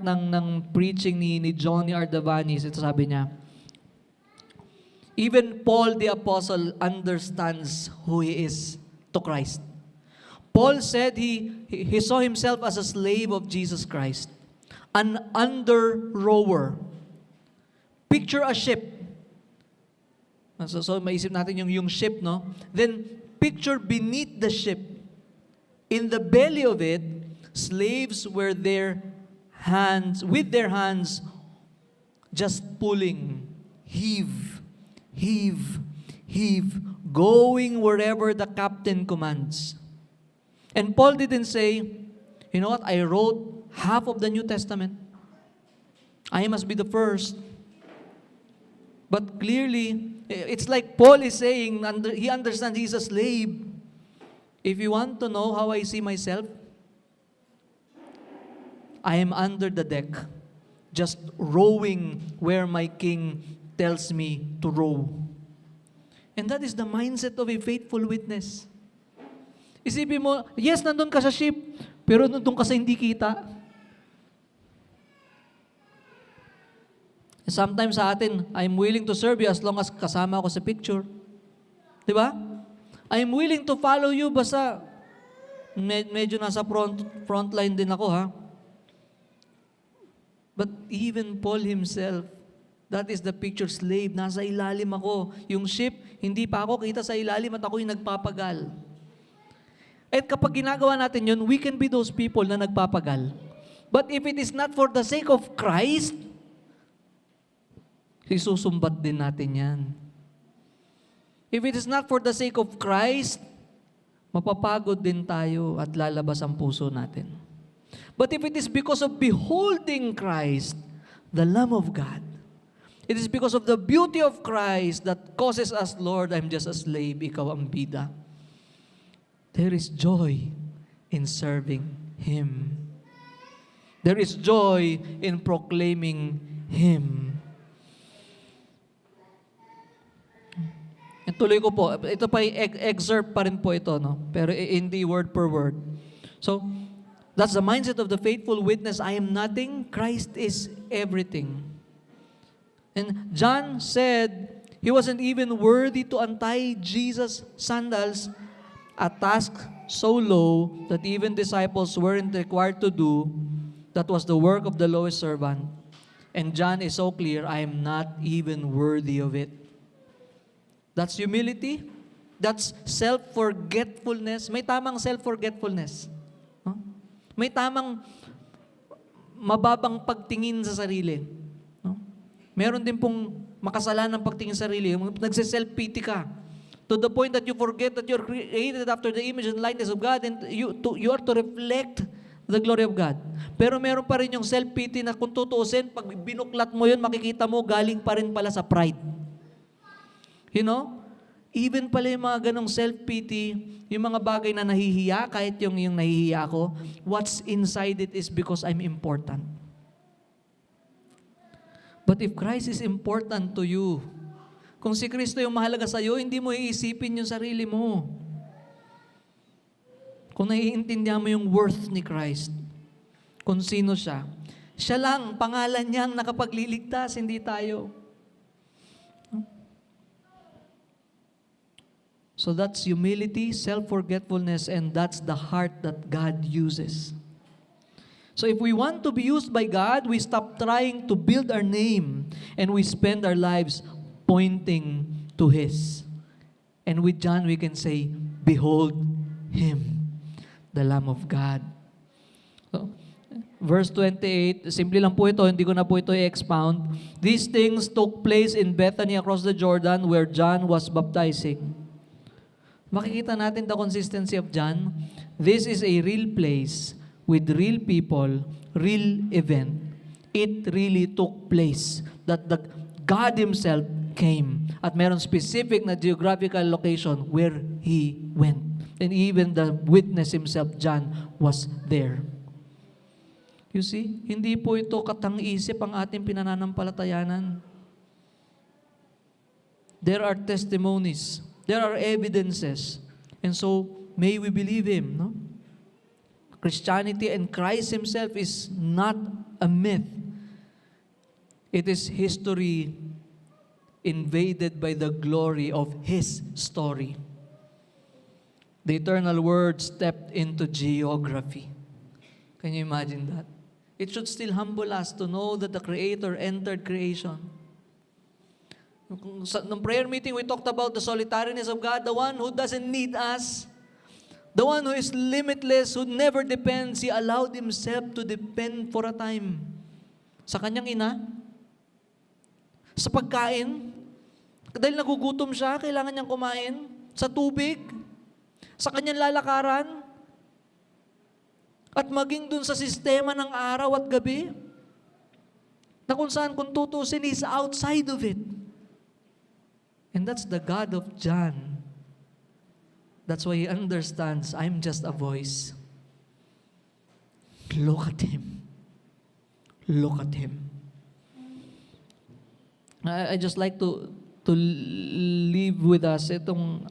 ng preaching ni Johnny Ardavanis, ito sabi niya, even Paul the Apostle understands who he is to Christ. Paul said he saw himself as a slave of Jesus Christ, an under-rower. Picture a ship. So maisip natin yung ship, no? Then picture beneath the ship, in the belly of it, slaves were with their hands just pulling, heave, going wherever the captain commands. And Paul didn't say, you know what, I wrote half of the New Testament. I must be the first. But clearly, it's like Paul is saying, he understands he's a slave. If you want to know how I see myself, I am under the deck, just rowing where my king tells me to row. And that is the mindset of a faithful witness. Isipin mo, yes, nandun ka sa ship, pero nandun ka sa hindi kita. Sometimes sa atin, I'm willing to serve you as long as kasama ako sa picture. Di ba? I'm willing to follow you, basta medyo nasa front line din ako, ha? But even Paul himself, that is the picture, slave, nasa ilalim ako. Yung ship, hindi pa ako kita sa ilalim at ako yung nagpapagal. At kapag ginagawa natin yun, we can be those people na nagpapagal. But if it is not for the sake of Christ, isusumbat din natin yan. If it is not for the sake of Christ, mapapagod din tayo at lalabas ang puso natin. But if it is because of beholding Christ, the Lamb of God, it is because of the beauty of Christ that causes us, Lord, I'm just a slave, ikaw ang bida. There is joy in serving Him. There is joy in proclaiming Him. Tuloy ko po, ito pa excerpt pa rin po ito, no? Pero hindi word per word. So, that's the mindset of the faithful witness. I am nothing, Christ is everything. And John said he wasn't even worthy to untie Jesus' sandals, a task so low that even disciples weren't required to do. That was the work of the lowest servant. And John is so clear, I am not even worthy of it. That's humility. That's self-forgetfulness. May tamang self-forgetfulness. Huh? May tamang mababang pagtingin sa sarili. No? Meron din pong makasalanang pagtingin sa sarili. Nagse-self-pity ka. To the point that you forget that you're created after the image and likeness of God and you are to reflect the glory of God. Pero meron pa rin yung self-pity na kung tutuusin, pag binuklat mo yun, makikita mo galing pa rin pala sa pride. You know? Even pala yung mga ganong self-pity, yung mga bagay na nahihiya, kahit yung nahihiya ko, what's inside it is because I'm important. But if Christ is important to you, kung si Kristo yung mahalaga sa'yo, hindi mo iisipin yung sarili mo. Kung naiintindihan mo yung worth ni Christ, kung sino siya, siya lang, pangalan niyang nakapagliligtas, hindi tayo. So that's humility, self-forgetfulness, and that's the heart that God uses. So if we want to be used by God, we stop trying to build our name and we spend our lives pointing to His. And with John, we can say, behold Him, the Lamb of God. So, verse 28, simple lang po ito, hindi ko na po ito i-expound. These things took place in Bethany across the Jordan where John was baptizing. Makikita natin the consistency of John. This is a real place with real people, real event. It really took place. That God Himself came. At meron specific na geographical location where He went. And even the witness himself, John, was there. You see, hindi po ito katang-isip ang ating pinananampalatayanan. There are testimonies. There are evidences. And so, may we believe Him. No? Christianity and Christ Himself is not a myth. It is history invaded by the glory of His story. The eternal Word stepped into geography. Can you imagine that? It should still humble us to know that the Creator entered creation. Nung prayer meeting, we talked about the solitariness of God, the one who doesn't need us, the one who is limitless, who never depends. He allowed Himself to depend for a time. Sa kanyang ina, sa pagkain, dahil nagugutom siya, kailangan niyang kumain, sa tubig, sa kanyang lalakaran, at maging dun sa sistema ng araw at gabi, na kung saan kung tutusin, He's outside of it. And that's the God of John. That's why he understands, I'm just a voice. Look at Him. Look at Him. I just like to leave with us itong,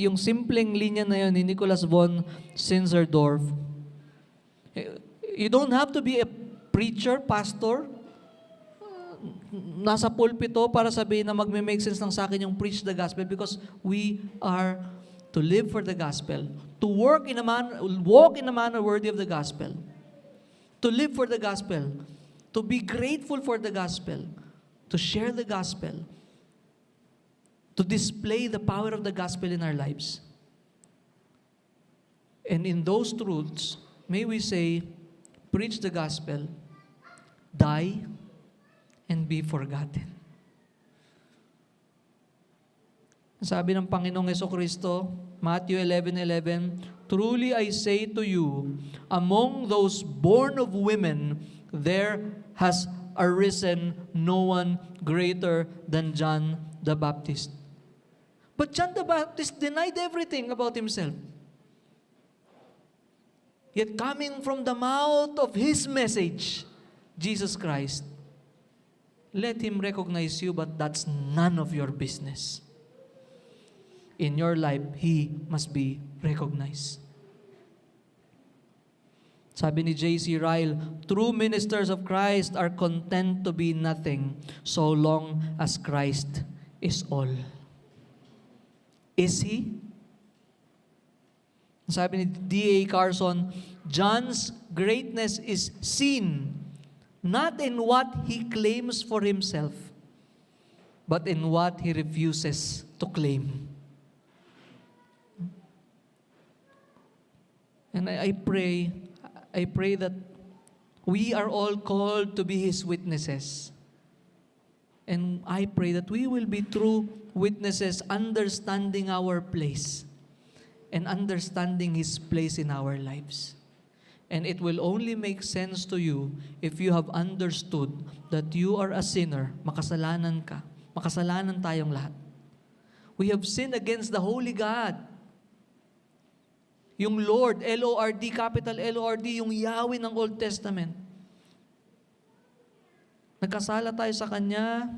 yung simpleng linya na yun ni Nicholas von Zinzendorf. You don't have to be a preacher, pastor, nasa pulpito para sabihin na magme-make sense lang sa akin yung preach the gospel, because we are to live for the gospel, to walk in a manner worthy of the gospel, to live for the gospel, to be grateful for the gospel, to share the gospel, to display the power of the gospel in our lives. And in those truths, may we say, preach the gospel, die, and be forgotten. Sabi ng Panginoong Jesucristo, Matthew 11:11, truly I say to you, among those born of women, there has arisen no one greater than John the Baptist. But John the Baptist denied everything about himself. Yet coming from the mouth of his message, Jesus Christ, let him recognize you, but that's none of your business. In your life, he must be recognized. Sabi ni J.C. Ryle, true ministers of Christ are content to be nothing so long as Christ is all. Is He? Sabi ni D.A. Carson, John's greatness is seen not in what he claims for himself, but in what he refuses to claim. And I pray that we are all called to be His witnesses. And I pray that we will be true witnesses, understanding our place and understanding His place in our lives. And it will only make sense to you if you have understood that you are a sinner, makasalanan ka. Makasalanan tayong lahat. We have sinned against the Holy God. Yung Lord, L-O-R-D, capital L-O-R-D, yung Yahweh ng Old Testament. Nagkasala tayo sa Kanya,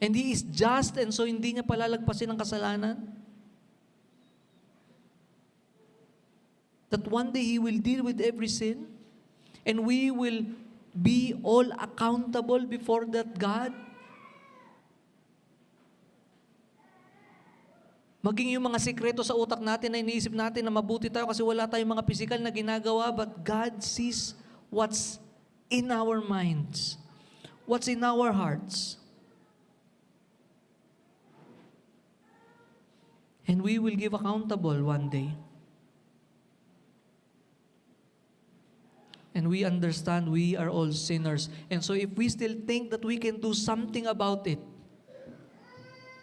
and He is just, and so hindi Niya palalagpasin ang kasalanan. That one day He will deal with every sin, and we will be all accountable before that God. Maging yung mga sikreto sa utak natin na iniisip natin na mabuti tayo kasi wala tayong mga physical na ginagawa, but God sees what's in our minds, what's in our hearts. And we will give accountable one day. And we understand we are all sinners. And so if we still think that we can do something about it,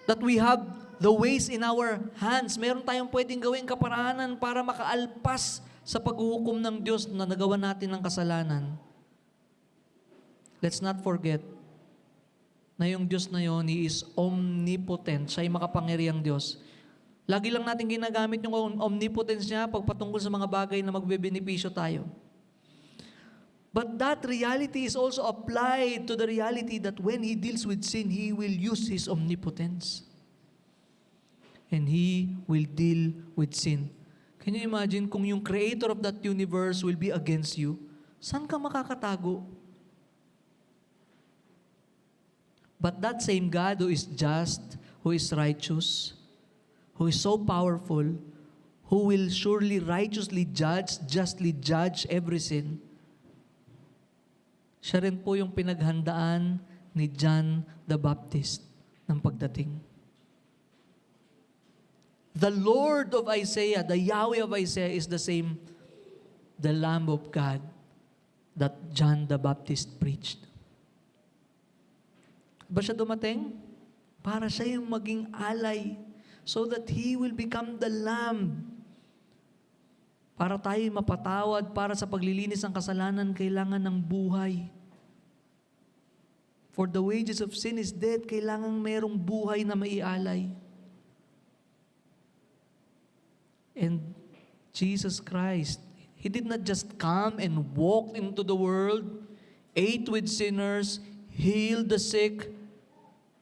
that we have the ways in our hands, meron tayong pwedeng gawing kaparaanan para makaalpas sa paghuhukom ng Diyos na nagawa natin ng kasalanan. Let's not forget na yung Diyos na yon, He is omnipotent. Siya ay makapangyarihang Diyos. Lagi lang natin ginagamit yung omnipotence niya pagpatungkol sa mga bagay na magbebenepisyo tayo. But that reality is also applied to the reality that when He deals with sin, He will use His omnipotence. And He will deal with sin. Can you imagine kung yung creator of that universe will be against you? Saan ka makakatago? But that same God who is just, who is righteous, who is so powerful, who will surely righteously judge, justly judge every sin, siya rin po yung pinaghandaan ni John the Baptist ng pagdating. The Lord of Isaiah, the Yahweh of Isaiah is the same, the Lamb of God that John the Baptist preached. Ba siya dumating? Para siya yung maging alay so that He will become the Lamb. Para tayo mapatawad, para sa paglilinis ng kasalanan, kailangan ng buhay. For the wages of sin is death, kailangan merong buhay na maialay. And Jesus Christ, He did not just come and walk into the world, ate with sinners, healed the sick,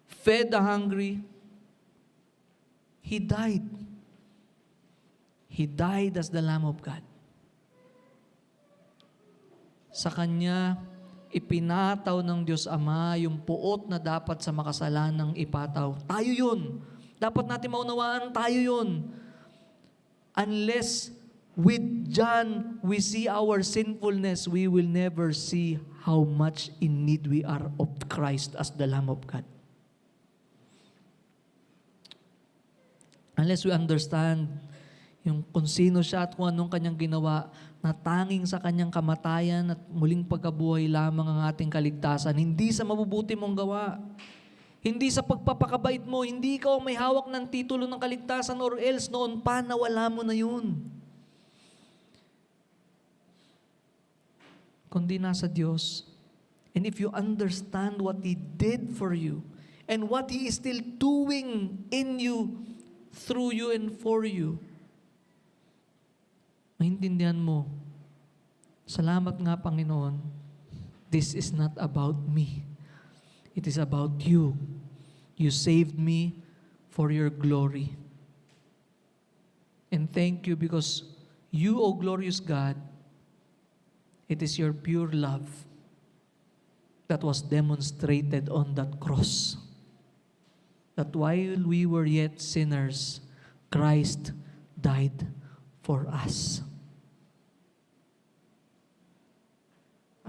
fed the hungry. He died. He died as the Lamb of God. Sa Kanya, ipinataw ng Diyos Ama yung puot na dapat sa makasalanang ipataw. Tayo yun. Dapat natin maunawaan, tayo yun. Unless with John we see our sinfulness, we will never see how much in need we are of Christ as the Lamb of God. Unless we understand yung kung sino siya at kung anong kanyang ginawa, na tanging sa kanyang kamatayan at muling pagkabuhay lamang ang ating kaligtasan, hindi sa mabubuti mong gawa, hindi sa pagpapakabait mo, hindi ikaw may hawak ng titulo ng kaligtasan or else noon pa nawala mo na yun. Kundi nasa Diyos. And if you understand what He did for you and what He is still doing in you, through you and for you, maintindihan mo, salamat nga Panginoon, this is not about me. It is about you. You saved me for your glory. And thank you because you, O glorious God, it is your pure love that was demonstrated on that cross. That while we were yet sinners, Christ died for us.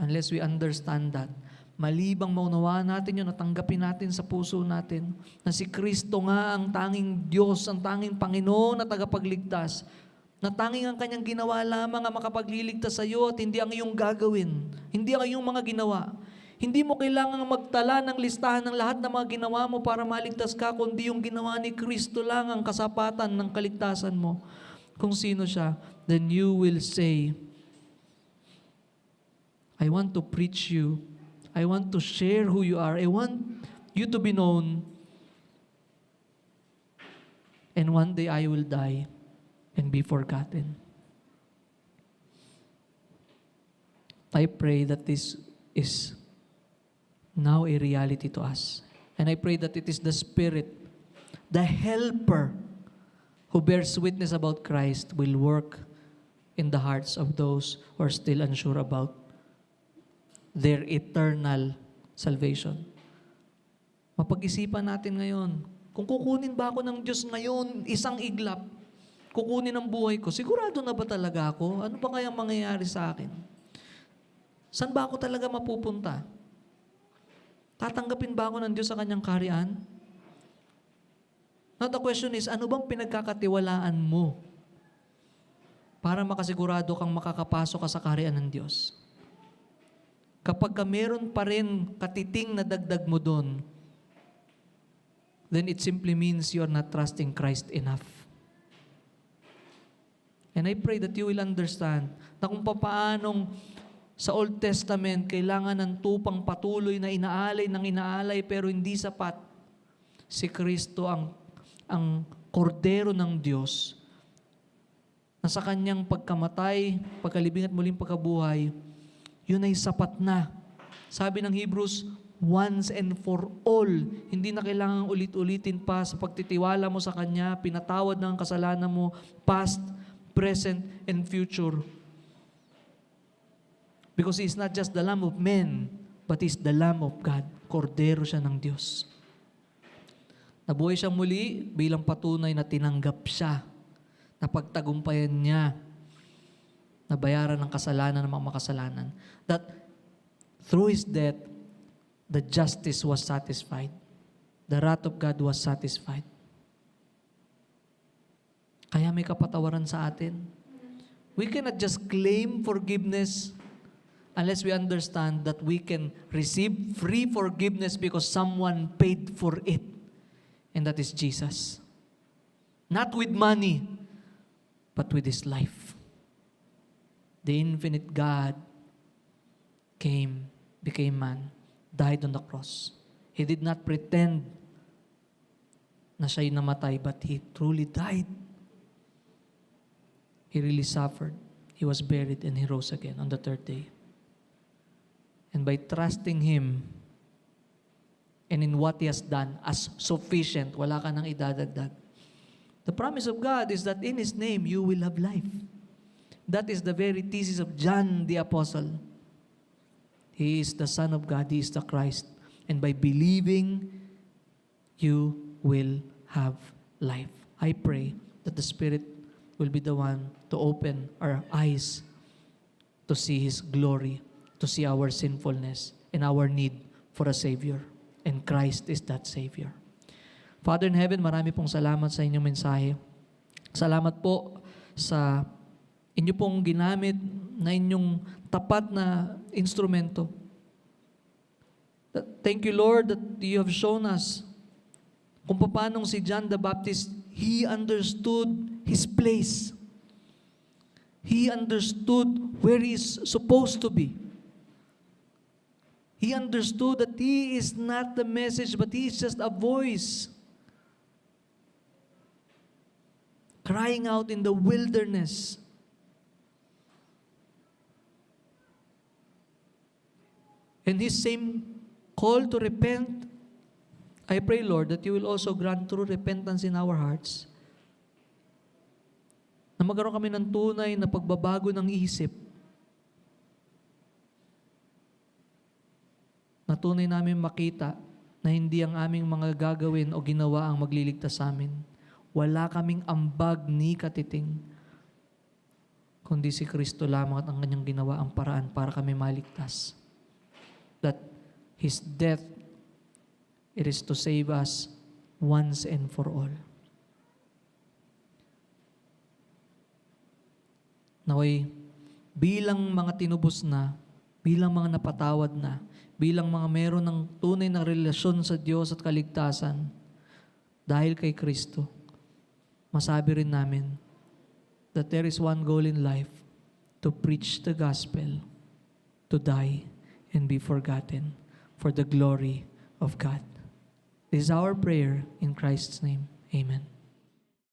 Unless we understand that, malibang maunawaan natin yun, natanggapin natin sa puso natin, na si Kristo nga ang tanging Diyos, ang tanging Panginoon na tagapagligtas, na tanging ang Kanyang ginawa lamang ang makapagliligtas sa iyo at hindi ang iyong gagawin, hindi ang iyong mga ginawa. Hindi mo kailangang magtala ng listahan ng lahat ng mga ginawa mo para maligtas ka, kundi yung ginawa ni Kristo lang ang kasapatan ng kaligtasan mo. Kung sino siya, then you will say, I want to preach you. I want to share who you are. I want you to be known. And one day I will die and be forgotten. I pray that this is now a reality to us. And I pray that it is the Spirit, the Helper, who bears witness about Christ will work in the hearts of those who are still unsure about their eternal salvation. Mapag-isipan natin ngayon, kung kukunin ba ako ng Diyos ngayon, isang iglap, kukunin ang buhay ko, sigurado na ba talaga ako? Ano ba kayang mangyayari sa akin? Saan ba ako talaga mapupunta? Tatanggapin ba ako ng Diyos sa Kanyang kaharian? Now the question is, ano bang pinagkakatiwalaan mo para makasigurado kang makakapasok ka sa kaharian ng Diyos? Kapag ka meron pa rin katiting na dagdag mo doon, then it simply means you're not trusting Christ enough. And I pray that you will understand na kung paanong sa Old Testament kailangan ng tupang patuloy na inaalay ng inaalay pero hindi sapat. Si Kristo ang kordero ng Diyos, na sa kanyang pagkamatay, pagkalibing at muling pagkabuhay, yun ay sapat na. Sabi ng Hebrews, once and for all. Hindi na kailangang ulit-ulitin pa sa pagtitiwala mo sa Kanya, pinatawad ng kasalanan mo, past, present, and future. Because He is not just the Lamb of men, but He is the Lamb of God. Kordero siya ng Diyos. Nabuhay siyang muli bilang patunay na tinanggap siya, napagtagumpayan niya, nabayaran ng kasalanan ng mga makasalanan. That through His death, the justice was satisfied. The wrath of God was satisfied. Kaya may kapatawaran sa atin. We cannot just claim forgiveness unless we understand that we can receive free forgiveness because someone paid for it. And that is Jesus. Not with money, but with His life. The infinite God came, became man, died on the cross. He did not pretend na siya'y namatay, but He truly died. He really suffered. He was buried and He rose again on the third day. And by trusting Him and in what He has done as sufficient, wala ka nang idadagdag. The promise of God is that in His name, you will have life. That is the very thesis of John the Apostle. He is the Son of God. He is the Christ. And by believing, you will have life. I pray that the Spirit will be the one to open our eyes to see His glory, to see our sinfulness and our need for a Savior. And Christ is that Savior. Father in heaven, marami pong salamat sa inyong mensahe. Salamat po sa inyo pong ginamit na inyong tapat na instrumento. Thank you, Lord, that you have shown us kung paano si John the Baptist, he understood his place. He understood where he is supposed to be. He understood that he is not the message, but he is just a voice crying out in the wilderness. And his same call to repent, I pray, Lord, that you will also grant true repentance in our hearts. Na magkaroon kami ng tunay na pagbabago ng isip. Na tunay namin makita na hindi ang aming mga gagawin o ginawa ang magliligtas sa amin. Wala kaming ambag ni katiting, kundi si Kristo lamang at ang kanyang ginawa ang paraan para kami maligtas. That His death, it is to save us once and for all. Naway, bilang mga tinubos na, bilang mga napatawad na, bilang mga meron ng tunay na relasyon sa Diyos at kaligtasan, dahil kay Kristo, masabi rin namin that there is one goal in life, to preach the gospel, to die, and be forgotten for the glory of God. This is our prayer in Christ's name. Amen.